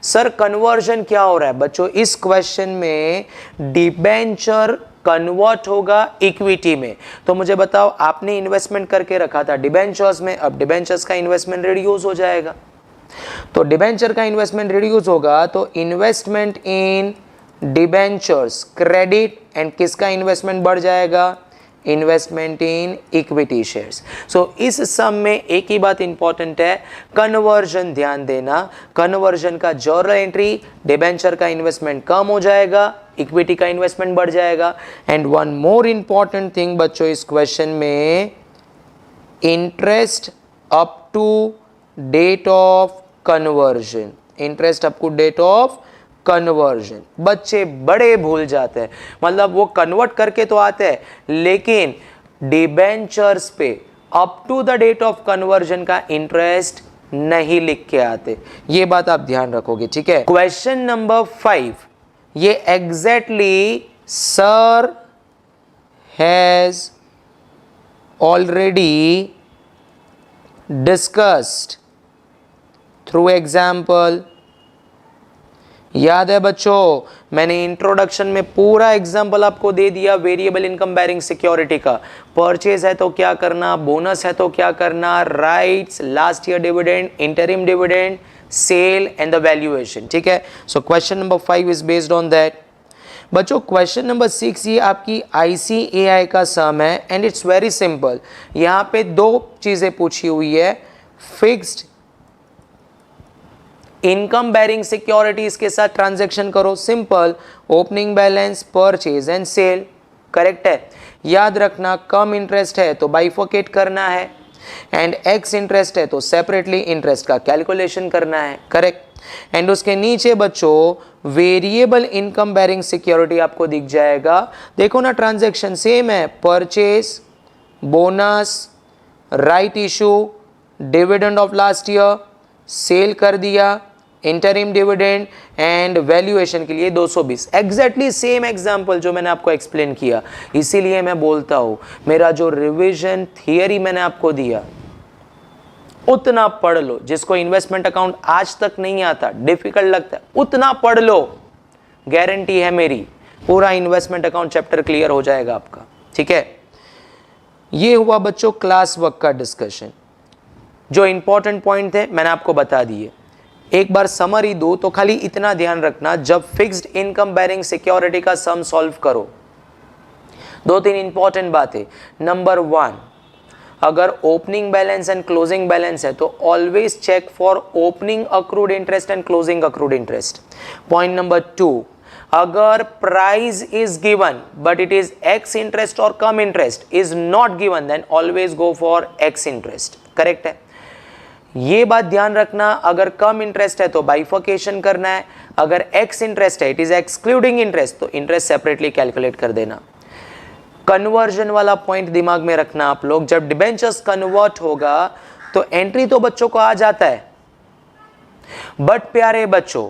Sir conversion क्या हो रहा है बच्चों, इस क्वेश्चन में डिबेंचर कन्वर्ट होगा इक्विटी में। तो मुझे बताओ आपने इन्वेस्टमेंट करके रखा था डिबेंचर्स में, अब डिबेंचर्स का इन्वेस्टमेंट रिड्यूस हो जाएगा। तो डिबेंचर का इन्वेस्टमेंट रिड्यूस होगा तो investment in debentures credit, and किसका इन्वेस्टमेंट बढ़ जाएगा, इन्वेस्टमेंट इन इक्विटी शेयर्स। सो इस सम में एक ही बात इंपॉर्टेंट है, कन्वर्जन ध्यान देना, कन्वर्जन का जर्नल एंट्री, डिबेंचर का इन्वेस्टमेंट कम हो जाएगा, इक्विटी का इन्वेस्टमेंट बढ़ जाएगा। And one more important thing बच्चों इस क्वेश्चन में, interest up to date of conversion, interest up to date of conversion. बच्चे बड़े भूल जाते हैं, मतलब वो कन्वर्ट करके तो आते हैं लेकिन डिबेंचर्स पे up to the date of conversion का इंटरेस्ट नहीं लिख के आते, ये बात आप ध्यान रखोगे, ठीक है। क्वेश्चन नंबर 5, ये exactly sir has already discussed through example. याद है बच्चों, मैंने इंट्रोडक्शन में पूरा एग्जांपल आपको दे दिया वेरिएबल इनकम बेयरिंग सिक्योरिटी का। परचेज है तो क्या करना, बोनस है तो क्या करना, rights, last year dividend, interim dividend, sale and the valuation. ठीक है, so question number 5 is based on that. बच्चों क्वेश्चन नंबर 6 ये आपकी ICAI का सम है एंड इट्स वेरी सिंपल। यहाँ पे दो चीजें पूछी हुई है, फिक्स्ड इनकम बेयरिंग सिक्योरिटीज के साथ ट्रांजैक्शन करो, simple, opening balance, purchase and sale, correct है। याद रखना कम इंटरेस्ट है तो बाइफोकेट करना है एंड एक्स इंटरेस्ट है तो सेपरेटली इंटरेस्ट का कैलकुलेशन करना है, करेक्ट। एंड उसके नीचे बच्चों वेरिएबल इनकम बेयरिंग सिक्योरिटी आपको दिख जाएगा। देखो ना ट्रांजैक्शन सेम है, purchase, bonus, right issue, dividend of last year, sale कर दिया, इंटरिम डिविडेंड एंड वैल्यूएशन के लिए 220, एग्जैक्टली सेम एग्जांपल जो मैंने आपको एक्सप्लेन किया। इसीलिए मैं बोलता हूं मेरा जो रिवीजन थियरी मैंने आपको दिया उतना पढ़ लो। जिसको इन्वेस्टमेंट अकाउंट आज तक नहीं आता, डिफिकल्ट लगता है, उतना पढ़ लो, गारंटी है मेरी, पूरा इन्वेस्टमेंट अकाउंट चैप्टर क्लियर हो जाएगा आपका। ठीक है, ये हुआ बच्चों क्लास वर्क का डिस्कशन। जो इंपॉर्टेंट पॉइंट थे मैंने आपको बता दिए। एक बार समरी दो तो खाली इतना ध्यान रखना, जब फिक्स्ड इनकम बेयरिंग सिक्योरिटी का सम सॉल्व करो, दो तीन इंपॉर्टेंट बातें। नंबर 1, अगर opening balance and closing balance है तो always check for opening accrued interest and closing accrued interest. Point number 2, अगर price is given but it is ex interest और cum interest is not given, then always go for ex interest, correct है। ये बात ध्यान रखना, अगर कम interest है तो बाइफर्केशन करना है, अगर एक्स इंटरेस्ट है, इट इज एक्सक्लूडिंग इंटरेस्ट, तो इंटरेस्ट सेपरेटली कैलकुलेट कर देना। कन्वर्जन वाला पॉइंट दिमाग में रखना आप लोग, जब डिबेंचर्स कन्वर्ट होगा तो एंट्री तो बच्चों को आ जाता है, बट प्यारे बच्चों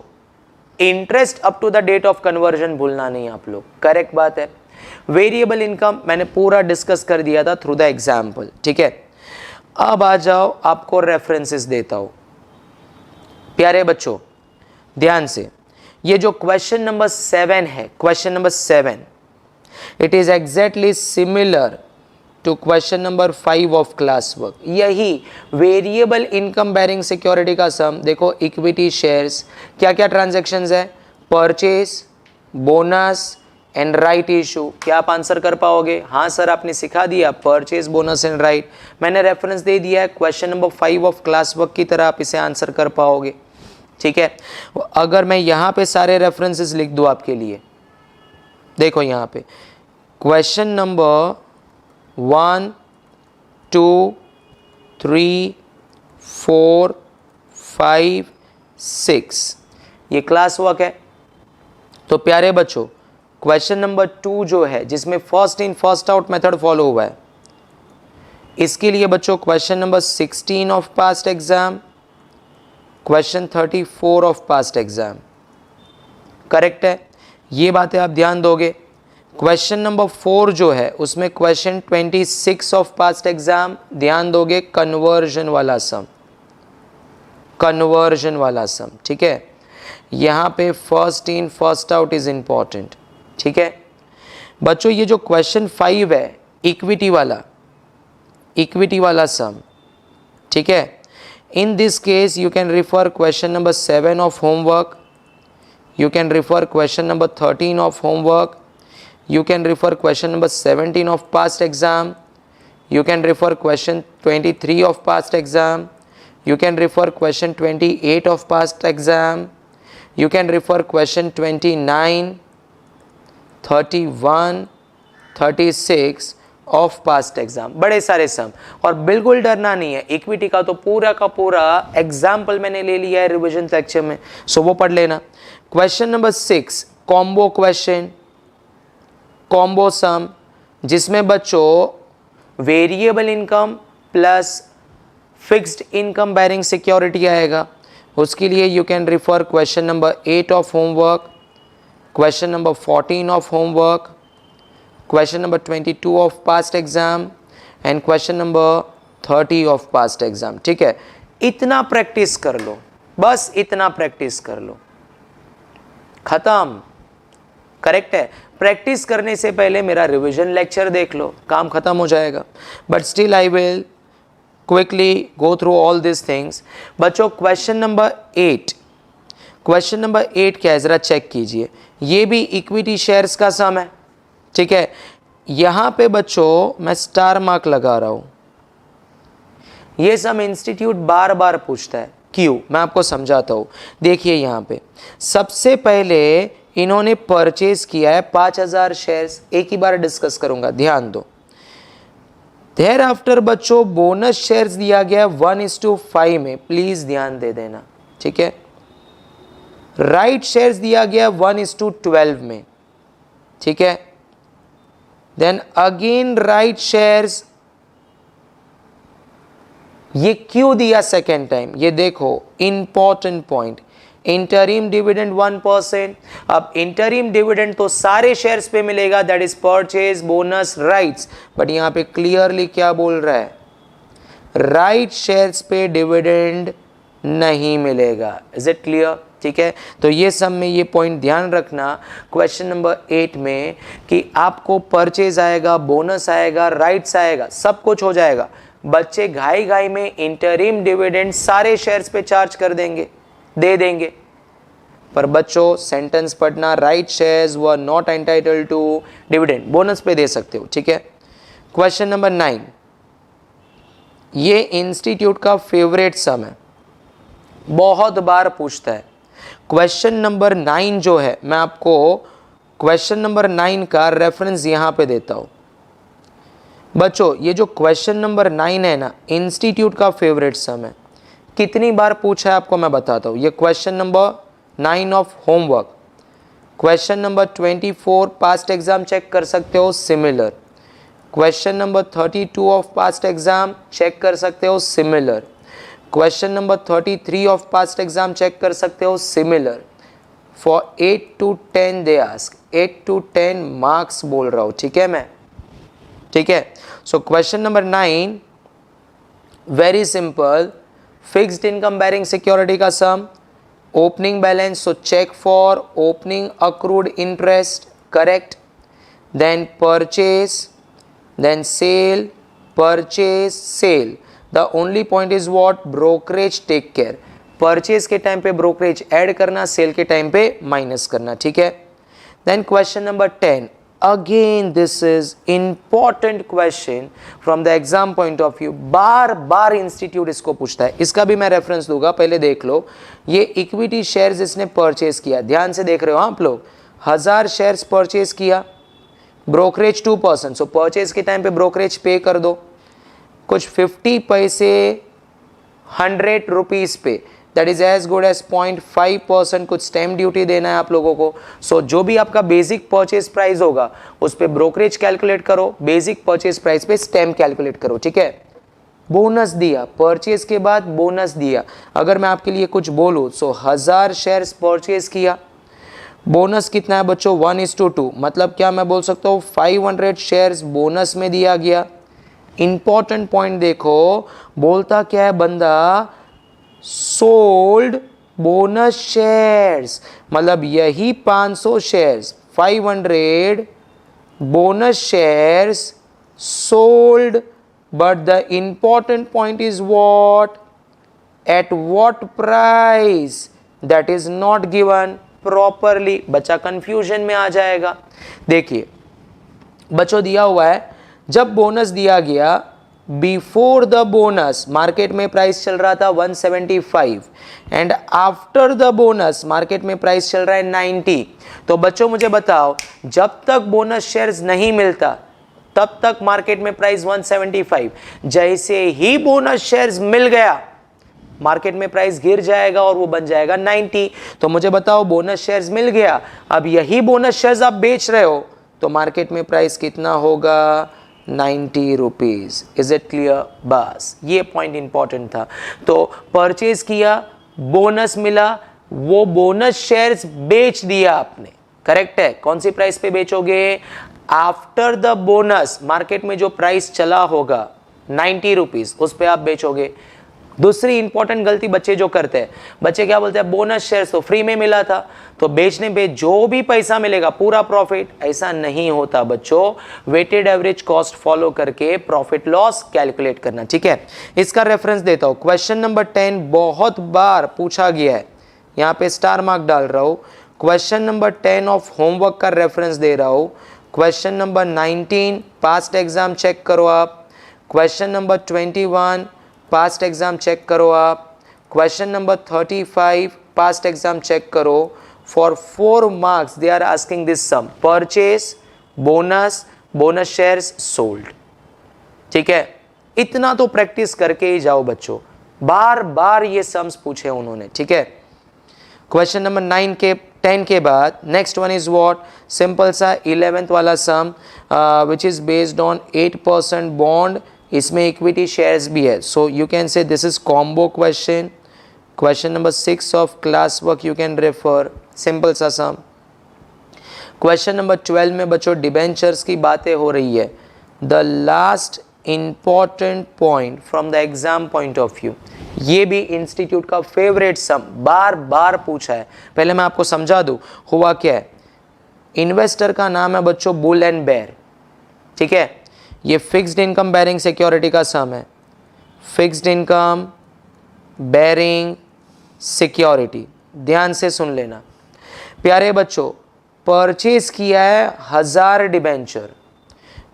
interest up to the date of conversion भूलना नहीं आप लोग, करेक्ट बात है। वेरिएबल इनकम मैंने पूरा डिस्कस कर दिया था थ्रू द एग्जाम्पल। ठीक है, अब आ जाओ, आपको रेफरेंसेस देता हूं प्यारे बच्चों ध्यान से। ये जो क्वेश्चन नंबर 7 है, question number 7, it is exactly similar to question number 5 of class work. यही वेरिएबल इनकम बेयरिंग सिक्योरिटी का सम, देखो इक्विटी शेयर्स, क्या क्या ट्रांजैक्शंस है, purchase, bonus and right issue. क्या आप आंसर कर पाओगे? हाँ सर, आपने सिखा दिया परचेज, बोनस एंड राइट, मैंने रेफरेंस दे दिया है, question number 5 of class work की तरह आप इसे आंसर कर पाओगे। ठीक है, अगर मैं यहाँ पे सारे रेफरेंसेस लिख दूँ आपके लिए, देखो यहाँ पे क्वेश्चन नंबर 1, 2, 3, 4, 5, 6 ये क्लास वर्क है। तो प्यारे बच्चों क्वेश्चन नंबर 2 जो है, जिसमें first in first out method follow हुआ है, इसके लिए बच्चों question number 16 of past exam, question 34 of past exam, correct है। ये बातें आप ध्यान दोगे। क्वेश्चन नंबर 4 जो है उसमें क्वेश्चन 26 ऑफ पास्ट एग्जाम, ध्यान दोगे, कन्वर्जन वाला सम, कन्वर्जन वाला सम। ठीक है, यहाँ पे first in first out is important. ठीक है बच्चों, ये जो क्वेश्चन 5 है इक्विटी वाला सम, ठीक है, in this case you can refer question number 7 of homework, you can refer question number 13 of homework, you can refer question number 17 of past exam, you can refer question 23 of past exam, you can refer question 28 of past exam, you can refer question 29, 31, 36 of past exam, बड़े सारे सम। और बिल्कुल डरना नहीं है, equity का तो पूरा का पूरा एग्जाम्पल मैंने ले लिया है रिवीजन लेक्चर में, सो वो पढ़ लेना। Question number 6 combo question, combo sum, जिसमें बच्चों variable income plus fixed income bearing security आएगा। उसके लिए you can refer question number 8 of homework, question number 14 of homework, question number 22 of past exam and question number 30 of past exam। ठीक है, इतना practice कर लो, बस इतना प्रैक्टिस कर लो। खत्म। करेक्ट है। प्रैक्टिस करने से पहले मेरा रिवीजन लेक्चर देख लो, काम खत्म हो जाएगा। But still I will quickly go through all this things. बच्चों क्वेश्चन नंबर 8, क्वेश्चन नंबर 8 क्या है जरा चेक कीजिए। ये भी इक्विटी शेयर्स का सम है, ठीक है। यहां पे बच्चों मैं स्टार मार्क लगा रहा हूं। ये सम इंस्टीट्यूट बार बार पूछता है, क्यों, मैं आपको समझाता हूं। देखिए यहां पे सबसे पहले इन्होंने परचेज किया है 5000 शेयर्स, एक ही बार डिस्कस करूंगा, ध्यान दो। देयर आफ्टर बच्चों बोनस शेयर्स दिया गया 1:5 में, प्लीज ध्यान दे देना, ठीक है। राइट शेयर्स दिया गया 1:12 में, ठीक है। देन अगेन राइट शेयर्स, ये क्यों दिया सेकेंड टाइम, ये देखो इंपॉर्टेंट पॉइंट। Interim dividend 1%। अब इंटरिम डिविडेंड तो सारे शेयर्स पे मिलेगा, that is purchase bonus rights, but यहां पे क्लियरली क्या बोल रहा है, राइट शेयर्स पे डिविडेंड नहीं मिलेगा। इज इट क्लियर, ठीक है। तो ये सब में ये पॉइंट ध्यान रखना क्वेश्चन नंबर 8 में कि आपको परचेज आएगा, बोनस आएगा, राइट्स आएगा, सब कुछ हो जाएगा। बच्चे घाई घाई में इंटरिम डिविडेंड सारे शेयर्स पे चार्ज कर देंगे, दे देंगे। पर बच्चों सेंटेंस पढ़ना, right shares were not entitled to dividend, bonus पे दे सकते हो, ठीक है। क्वेश्चन नंबर 9, ये इंस्टीट्यूट का फेवरेट सम है, बहुत बार पूछता है। क्वेश्चन नंबर 9 जो है, मैं आपको क्वेश्चन नंबर 9 का रेफरेंस यहां पे देता हूं। बच्चों ये जो क्वेश्चन नंबर 9 है ना, इंस्टीट्यूट का फेवरेट सम है। कितनी बार पूछा है आपको मैं बताता हूं। ये question number 9 of homework. Question number 24 past exam check कर सकते हो, similar. Question number 32 of past exam check कर सकते हो, similar. Question number 33 of past exam check कर सकते हो, similar. For 8 to 10 they ask, 8 to 10 marks बोल रहा हूं, ठीक है मैं, ठीक है। So question number 9 very simple, fixed income bearing security का सम, opening balance, so check for opening accrued interest, correct. Then purchase, then sale, purchase, sale. The only point is what, brokerage take care. Purchase के time पे brokerage add करना, sale के time पे minus करना, ठीक है। Then question number 10, again this is important question from the exam point of view, बार बार इंस्टीट्यूट इसको पूछता है। इसका भी मैं रेफरेंस दूंगा, पहले देख लो। ये इक्विटी शेयर्स इसने परचेज किया, ध्यान से देख रहे हो आप लोग, 1000 शेयर्स परचेज किया, ब्रोकरेज 2%, सो परचेज के टाइम पे ब्रोकरेज पे कर दो, कुछ 50 पैसे 100 रुपीज पे, that is as good as 0.5%, कुछ स्टैम्प ड्यूटी देना है आप लोगों को। सो जो भी आपका बेसिक परचेज प्राइस होगा उस पे ब्रोकरेज कैलकुलेट करो, बेसिक परचेज प्राइस पे स्टैम्प कैलकुलेट करो, ठीक है। बोनस दिया, परचेज के बाद बोनस दिया। अगर मैं आपके लिए कुछ बोलूं, सो 1000 शेयर्स परचेज किया, बोनस कितना है बच्चों, 1:2, मतलब क्या मैं बोल सकता हूँ 500 शेयर्स बोनस में दिया गया। इंपॉर्टेंट पॉइंट देखो, बोलता क्या है बंदा, सोल्ड बोनस शेयर्स, मतलब यही 500 shares, 500 bonus shares sold, but the important point is what, at what price, that is not given properly. बच्चा कंफ्यूजन में आ जाएगा। देखिए बच्चों दिया हुआ है, जब बोनस दिया गया, बिफोर द बोनस मार्केट में प्राइस चल रहा था 175 and after the bonus market में प्राइस चल रहा है 90। तो बच्चों मुझे बताओ, जब तक बोनस शेयर्स नहीं मिलता तब तक मार्केट में प्राइस 175, जैसे ही बोनस शेयर्स मिल गया मार्केट में प्राइस गिर जाएगा और वो बन जाएगा 90। तो मुझे बताओ बोनस शेयर्स मिल गया, अब यही बोनस शेयर्स आप बेच रहे हो तो मार्केट में प्राइस कितना होगा, 90 रुपीज। Is it clear? बस ये पॉइंट इंपॉर्टेंट था। तो परचेज किया, बोनस मिला, वो बोनस शेयर्स बेच दिया आपने, करेक्ट है। कौन सी प्राइस पे बेचोगे, आफ्टर द बोनस मार्केट में जो प्राइस चला होगा 90 रुपीज, उस पे आप बेचोगे। दूसरी इंपॉर्टेंट गलती बच्चे जो करते हैं, बच्चे क्या बोलते हैं, बोनस शेयर तो फ्री में मिला था तो बेचने पे जो भी पैसा मिलेगा पूरा प्रॉफिट। ऐसा नहीं होता बच्चों, वेटेड एवरेज कॉस्ट फॉलो करके प्रॉफिट लॉस कैलकुलेट करना। ठीक है, इसका रेफरेंस देता हूं, क्वेश्चन नंबर 10 बहुत बार पूछा गया है, यहां पे स्टार मार्क डाल रहा हूं। क्वेश्चन नंबर 10 ऑफ होमवर्क का रेफरेंस दे रहा हूं। Question number 19 past exam check करो आप। Question number 21 past exam check करो आप। Question number 35 past exam check करो। For 4 marks they are asking this sum, purchase, bonus, bonus shares, sold. ठीक है, इतना तो प्रैक्टिस करके ही जाओ बच्चों, बार बार ये सम्स पूछे उन्होंने। ठीक है, क्वेश्चन नंबर 9 के 10 के बाद next one is what, simple सा 11th वाला sum which is based on 8% bond, इसमें इक्विटी शेयर्स भी है, so you can say this is combo question. Question number 6 of class work you can refer, simple सा sum. Question number 12 में बच्चों debentures की बातें हो रही है। The last important point from the exam point of view, ये भी इंस्टीट्यूट का फेवरेट सम, बार बार पूछा है। पहले मैं आपको समझा दूं हुआ क्या है। इन्वेस्टर का नाम है बच्चों बुल एंड बेयर। ठीक है, ये फिक्स्ड इनकम बेरिंग सिक्योरिटी का सम है, फिक्स्ड इनकम बेरिंग सिक्योरिटी। ध्यान से सुन लेना प्यारे बच्चों, परचेज किया है 1000 डिबेंचर,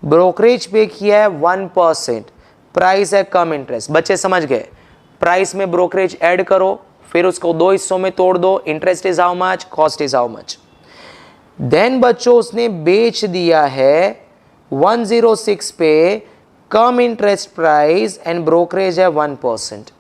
ब्रोकरेज पे किया है 1%, प्राइस है कम इंटरेस्ट। बच्चे समझ गए, प्राइस में ब्रोकरेज ऐड करो, फिर उसको 2 हिस्सों में तोड़ दो, interest is how much, cost is how much. Then बच्चों उसने बेच दिया है 106 पे, cum interest price and brokerage है 1%।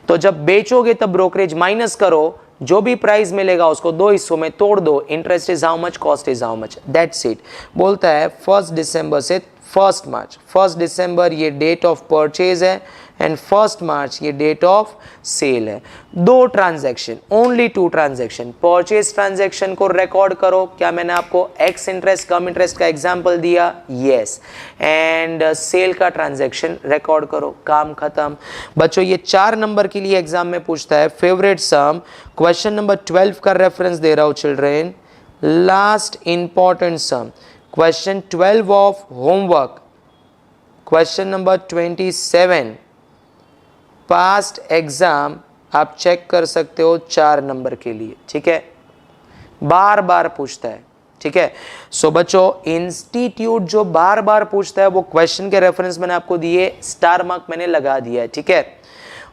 तो जब बेचोगे तब ब्रोकरेज माइनस करो, जो भी प्राइस मिलेगा उसको 2 हिस्सों में तोड़ दो, interest is how much, cost is how much, that's it. बोलता है 1 दिसंबर से 1 मार्च, 1 दिसंबर ये डेट ऑफ परचेज है एंड 1 मार्च ये डेट ऑफ सेल है। 2 transaction, only 2 transaction. Purchase transaction को रिकॉर्ड करो, क्या मैंने आपको एक्स इंटरेस्ट कम इंटरेस्ट का एग्जांपल दिया, यस, एंड सेल का ट्रांजैक्शन रिकॉर्ड करो, काम खत्म। बच्चों ये 4 नंबर के लिए एग्जाम में पूछता है, फेवरेट सम। क्वेश्चन नंबर 12 का रेफरेंस दे रहा हूं children, last important sum, question 12 of homework, question number 27 past exam आप चेक कर सकते हो 4 नंबर के लिए। ठीक है, बार बार पूछता है। ठीक है, सो बच्चों इंस्टीट्यूट जो बार बार पूछता है वो क्वेश्चन के रेफरेंस मैंने आपको दिए, स्टार मार्क मैंने लगा दिया है। ठीक है,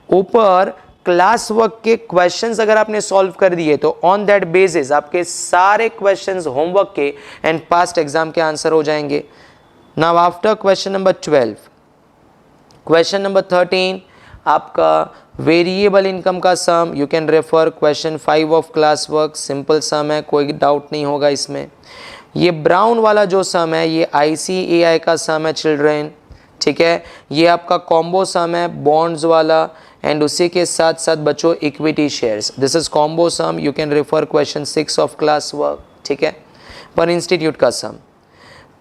ऊपर क्लास वर्क के क्वेश्चंस अगर आपने सॉल्व कर दिए तो ऑन दैट बेसिस आपके सारे क्वेश्चंस होमवर्क के एंड पास्ट एग्जाम के आंसर हो जाएंगे। Now after question number 12, question number 13 आपका वेरिएबल इनकम का sum, you can refer question 5 of class work, simple sum है, कोई डाउट नहीं होगा इसमें। ये ब्राउन वाला जो सम है ये ICAI का सम है चिल्ड्रेन। ठीक है, ये आपका कॉम्बो सम है बॉन्ड्स वाला एंड उसी के साथ साथ बच्चों equity shares, this is combo sum, you can refer question 6 of class work. ठीक है, पर इंस्टीट्यूट का सम।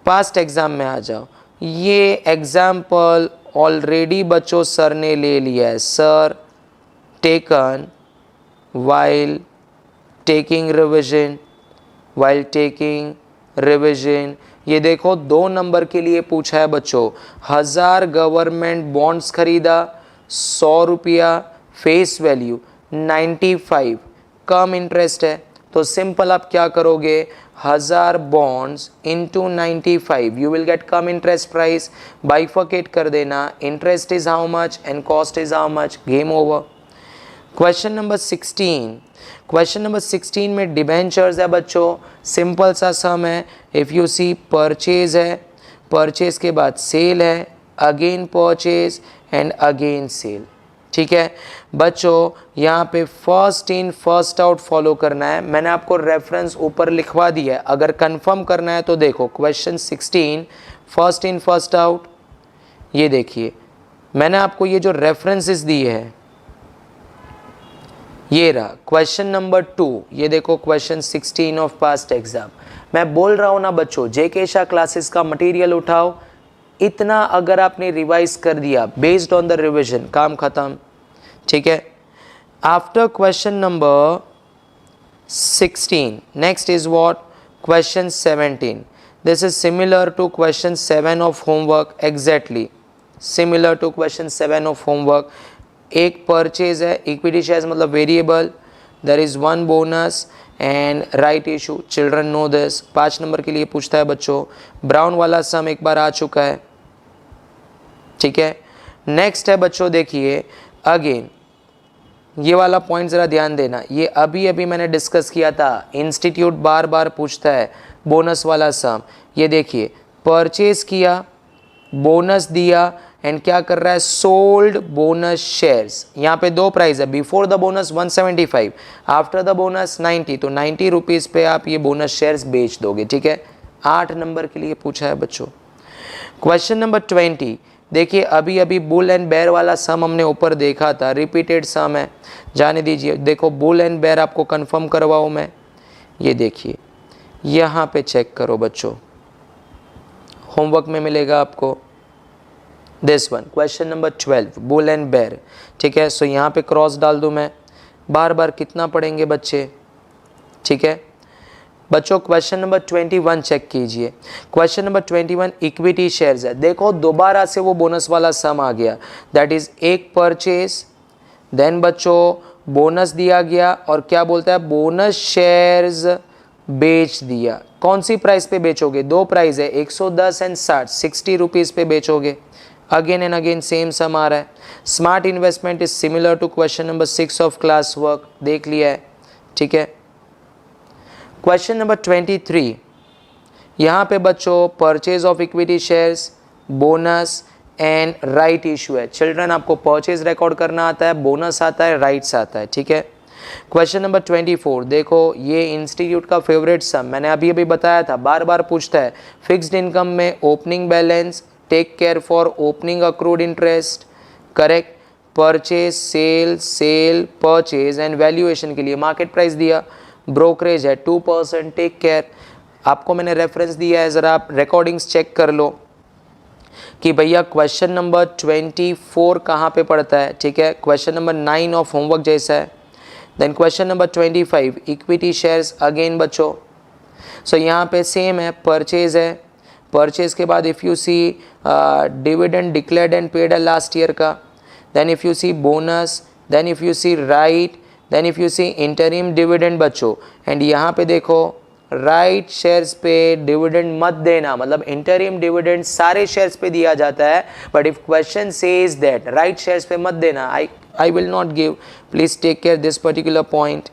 पास्ट एग्जाम में आ जाओ, ये एग्जाम्पल ऑलरेडी बच्चों सर ने ले लिया है, sir taken while taking revision, ये देखो 2 नंबर के लिए पूछा है बच्चों। 1000 गवर्नमेंट बॉन्ड्स खरीदा, 100 रुपया फेस वैल्यू, 95 कम इंटरेस्ट है, तो सिंपल आप क्या करोगे, 1000 bonds into 95, you will get cum interest price, bifurcate कर देना, interest is how much and cost is how much, game over. Question number 16, question number 16 में डिबेंचर्स है बच्चों, सिंपल सा सम है। इफ़ यू सी परचेज है, purchase के बाद सेल है, again purchase and again sale. ठीक है बच्चों, यहाँ पे first in first out follow करना है, मैंने आपको रेफरेंस ऊपर लिखवा दिया है, अगर कंफर्म करना है तो देखो question 16 first in first out, ये देखिए मैंने आपको ये जो रेफरेंसेस दिए हैं ये रहा क्वेश्चन नंबर 2, ये देखो क्वेश्चन 16 ऑफ पास्ट एग्जाम। मैं बोल रहा हूँ ना बच्चों, जेके शाह क्लासेस का मटेरियल उठाओ, इतना अगर आपने रिवाइज कर दिया बेस्ड ऑन द रिवीजन, काम खत्म। ठीक है। After question number 16, next is what? Question 17. This is similar to question 7 of homework, exactly similar to question 7 of homework. एक परचेज है, इक्विटी शेयर्स मतलब variable, there is one bonus and right issue, children know this. 5 number के लिए पूछता है बच्चों, brown वाला सम एक बार आ चुका है, ठीक है। नेक्स्ट है बच्चों, देखिए अगेन ये वाला पॉइंट ज़रा ध्यान देना, ये अभी अभी मैंने डिस्कस किया था, इंस्टीट्यूट बार बार पूछता है बोनस वाला सम। ये देखिए परचेज किया, बोनस दिया एंड क्या कर रहा है, सोल्ड बोनस शेयर्स। यहाँ पे 2 प्राइस है, before the bonus 175, after the bonus 90, तो 90 रुपीज़ पे आप ये बोनस शेयर्स बेच दोगे, ठीक है। 8 नंबर के लिए पूछा है बच्चों। क्वेश्चन नंबर 20, देखिए अभी अभी बुल एंड बेयर वाला सम हमने ऊपर देखा था, रिपीटेड सम है, जाने दीजिए। देखो बुल एंड बेयर आपको कंफर्म करवाऊँ मैं, ये देखिए यहाँ पे चेक करो बच्चों, होमवर्क में मिलेगा आपको this one, question number 12, bull and bear, ठीक है। सो यहाँ पे क्रॉस डाल दूँ मैं, बार बार कितना पढ़ेंगे बच्चे, ठीक है। बच्चों क्वेश्चन नंबर 21 चेक कीजिए, क्वेश्चन नंबर 21 इक्विटी शेयर्स है। देखो दोबारा से वो बोनस वाला सम आ गया, दैट इज एक परचेज, देन बच्चों बोनस दिया गया और क्या बोलता है, बोनस शेयर्स बेच दिया। कौन सी प्राइस पे बेचोगे, 2 प्राइस है, 110 एंड 60 रुपीज़ पे बेचोगे। Again and again same sum आ रहा है। Smart investment is similar to question number 6 of class work, देख लिया है, ठीक है। क्वेश्चन नंबर 23, यहाँ पे बच्चों purchase of equity shares, bonus and right issue है। चिल्ड्रन आपको परचेज रिकॉर्ड करना आता है, बोनस आता है, राइट्स आता है, ठीक है। क्वेश्चन नंबर 24, देखो ये इंस्टीट्यूट का फेवरेट सम, मैंने अभी अभी बताया था, बार बार पूछता है। फिक्स्ड इनकम में opening balance, take care for opening accrued interest, correct. Purchase, sale purchase and valuation के लिए मार्केट प्राइस दिया, ब्रोकरेज है 2%, टेक केयर। आपको मैंने रेफरेंस दिया है, ज़रा आप रिकॉर्डिंग्स चेक कर लो कि भैया क्वेश्चन नंबर 24 कहाँ पे पड़ता है, ठीक है। क्वेश्चन नंबर 9 ऑफ होमवर्क जैसा है। Then question number 25 equity shares, again बच्चों सो यहाँ पे सेम है, परचेज है, परचेज के बाद if you see dividend declared and paid है लास्ट ईयर का, then if you see bonus, then if you see right, then if you see interim dividend बच्चों, एंड यहाँ पे देखो राइट शेयर्स पे डिविडेंड मत देना, मतलब इंटरिम डिविडेंड सारे शेयर्स पे दिया जाता है, but if question says that right shares पे मत देना, I will not give, please take care this particular point.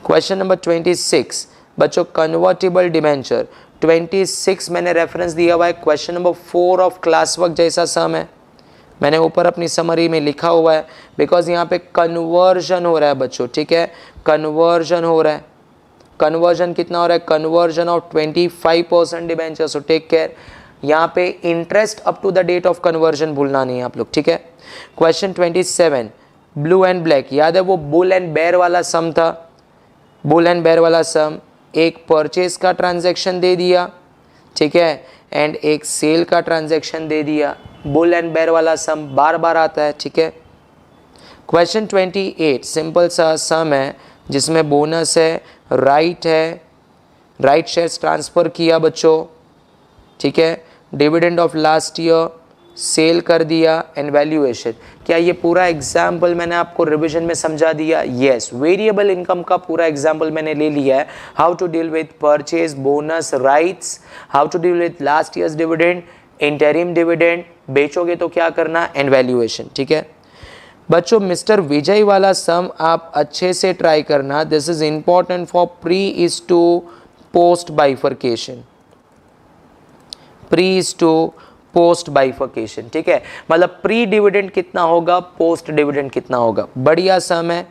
Question number 26 बच्चों कन्वर्टिबल डिबेंचर, 26 मैंने रेफरेंस दिया हुआ है, question number 4 of class work जैसा सम है, मैंने ऊपर अपनी समरी में लिखा हुआ है, बिकॉज यहाँ पे कन्वर्जन हो रहा है बच्चों, ठीक है, कन्वर्जन हो रहा है। कन्वर्जन कितना हो रहा है, conversion of 25% debenture, so take care. यहाँ पे interest up to the date of conversion भूलना नहीं है आप लोग, ठीक है। क्वेश्चन 27 ब्लू एंड ब्लैक, याद है वो बुल एंड बेयर वाला सम था, बुल एंड बेयर वाला सम, एक परचेज का ट्रांजैक्शन दे दिया, ठीक है, एंड एक सेल का ट्रांजैक्शन दे दिया। बुल एंड बेयर वाला सम बार बार आता है, ठीक है। क्वेश्चन 28 सिंपल सा सम है जिसमें बोनस है, राइट है, राइट शेयर्स ट्रांसफ़र किया बच्चों, ठीक है, dividend of last year, sale कर दिया एंड वैल्यूएशन। क्या ये पूरा एग्जाम्पल मैंने आपको रिवीजन में समझा दिया? यस, वेरिएबल इनकम का पूरा एग्जाम्पल मैंने ले लिया है, how to deal with purchase, bonus, rights, how to deal with last year's dividend, interim dividend, बेचोगे तो क्या करना, एंड वैल्यूएशन, ठीक है। बच्चों मिस्टर विजय वाला सम आप अच्छे से ट्राई करना, this is important for pre is to post bifurcation, pre is to post bifurcation, ठीक है, मतलब प्री डिविडेंड कितना होगा, पोस्ट डिविडेंड कितना होगा, बढ़िया सम है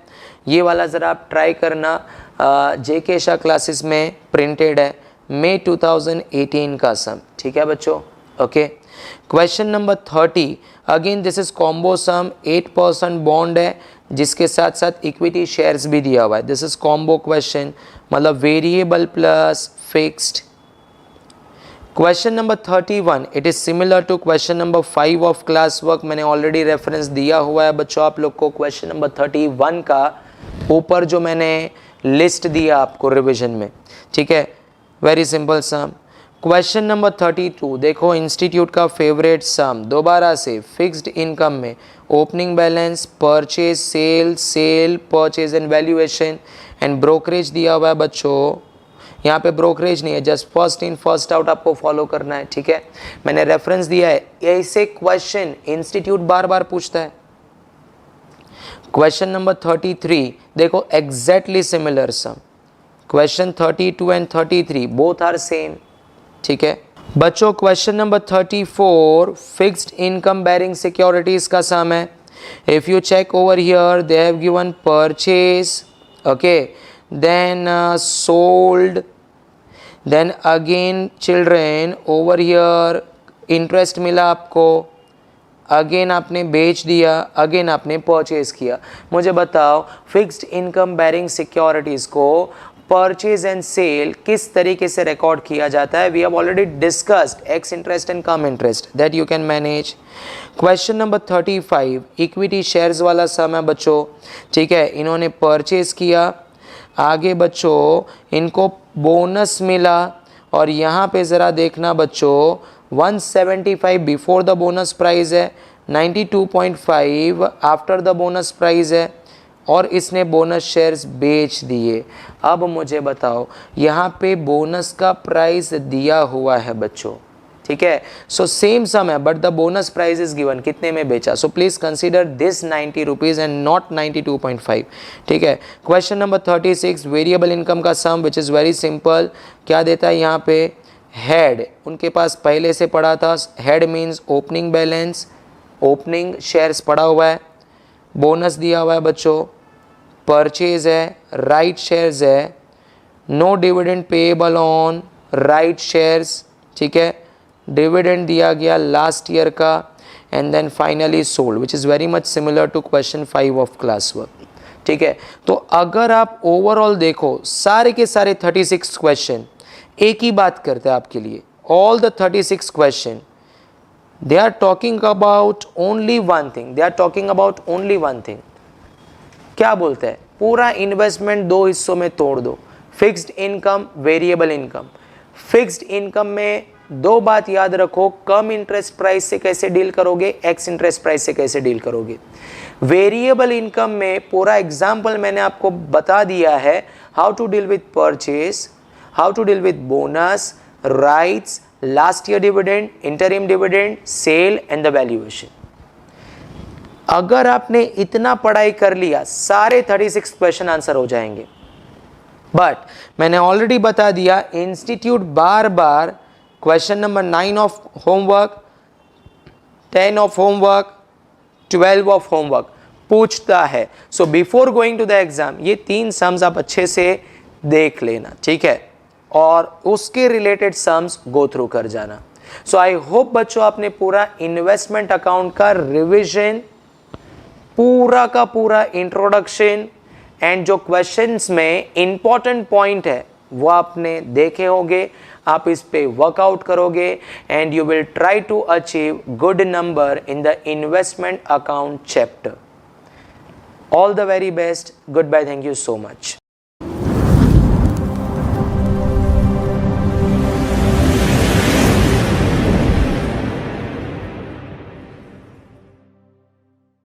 ये वाला, ज़रा आप ट्राई करना। जेके शाह क्लासेस में प्रिंटेड है, मई 2018 का सम, ठीक है बच्चों, okay. Question number 30 again this is combo sum, 8% bond है जिसके साथ साथ इक्विटी शेयर्स भी दिया हुआ है, दिस इज कॉम्बो क्वेश्चन, मतलब variable plus fixed. Question number 31 it is similar to question number 5 of class work. मैंने ऑलरेडी रेफरेंस दिया हुआ है बच्चों आप लोग को. क्वेश्चन नंबर 31 का ऊपर जो मैंने लिस्ट दिया आपको रिवीजन में, ठीक है, very simple sum. Question number 32 देखो, इंस्टीट्यूट का फेवरेट सम. दोबारा से फिक्स्ड इनकम में opening balance, purchase, sale, purchase and valuation and brokerage दिया हुआ है बच्चों. यहाँ पे ब्रोकरेज नहीं है, just first in first out आपको फॉलो करना है, ठीक है. मैंने रेफरेंस दिया है. ऐसे क्वेश्चन इंस्टीट्यूट बार बार पूछता है. क्वेश्चन नंबर 33 देखो, exactly similar sum. Question 32 and 33 both are same, ठीक है बच्चों. Question number 34 fixed income bearing securities का सम है. If you check over here they have given purchase, okay, then sold, then again children over here interest मिला आपको, again आपने बेच दिया, अगेन आपने परचेज किया. मुझे बताओ फिक्स्ड इनकम बेरिंग सिक्योरिटीज को परचेज एंड सेल किस तरीके से रिकॉर्ड किया जाता है. We have already discussed ex interest and cum interest, that you can manage. Question number 35 equity shares वाला सम है बच्चों, ठीक है. इन्होंने परचेज किया, आगे बच्चों इनको बोनस मिला, और यहाँ पे ज़रा देखना बच्चों 175 बिफोर द बोनस प्राइस है, 92.5 आफ्टर द बोनस प्राइस है, और इसने बोनस शेयर्स बेच दिए. अब मुझे बताओ यहाँ पे बोनस का प्राइस दिया हुआ है बच्चों, ठीक है. सो सेम सम है but the bonus price is given, कितने में बेचा. So please consider this 90 rupees and not 92.5, ठीक है. क्वेश्चन नंबर 36 वेरिएबल इनकम का सम विच इज़ वेरी सिंपल. क्या देता है यहाँ पे, हेड उनके पास पहले से पड़ा था. Head means opening balance, opening shares पड़ा हुआ है, बोनस दिया हुआ है बच्चों, परचेज है, राइट शेयर्स है, no dividend payable on right shares, ठीक है. डिविडेंड दिया गया लास्ट ईयर का, and then finally sold which is very much similar to question 5 of class work, ठीक है. तो अगर आप ओवरऑल देखो सारे के सारे 36 क्वेश्चन एक ही बात करते हैं आपके लिए. All the 36 question they are talking about only one thing, they are talking about only one thing. क्या बोलते हैं, पूरा इन्वेस्टमेंट दो हिस्सों में तोड़ दो, fixed income, variable income. Fixed income में दो बात याद रखो, कम इंटरेस्ट प्राइस से कैसे डील करोगे, एक्स इंटरेस्ट प्राइस से कैसे डील करोगे. वेरिएबल इनकम में पूरा एग्जाम्पल मैंने आपको बता दिया है, how to deal with purchase, how to deal with bonus, rights, last year dividend, interim dividend, sale and the valuation. अगर आपने इतना पढ़ाई कर लिया सारे 36 क्वेश्चन आंसर हो जाएंगे. बट मैंने ऑलरेडी बता दिया इंस्टीट्यूट बार बार question number 9 of homework, 10 of homework, 12 of homework पूछता है. So before going to the exam ये 3 सम्स आप अच्छे से देख लेना, ठीक है, और उसके रिलेटेड सम्स गो थ्रू कर जाना. सो आई होप बच्चों आपने पूरा इन्वेस्टमेंट अकाउंट का रिविजन, पूरा का पूरा इंट्रोडक्शन एंड जो क्वेश्चंस में इंपॉर्टेंट पॉइंट है वो आपने देखे होंगे. आप इस पे वर्कआउट करोगे and you will try to achieve good number in the investment account chapter. All the very best. Good bye. Thank you so much.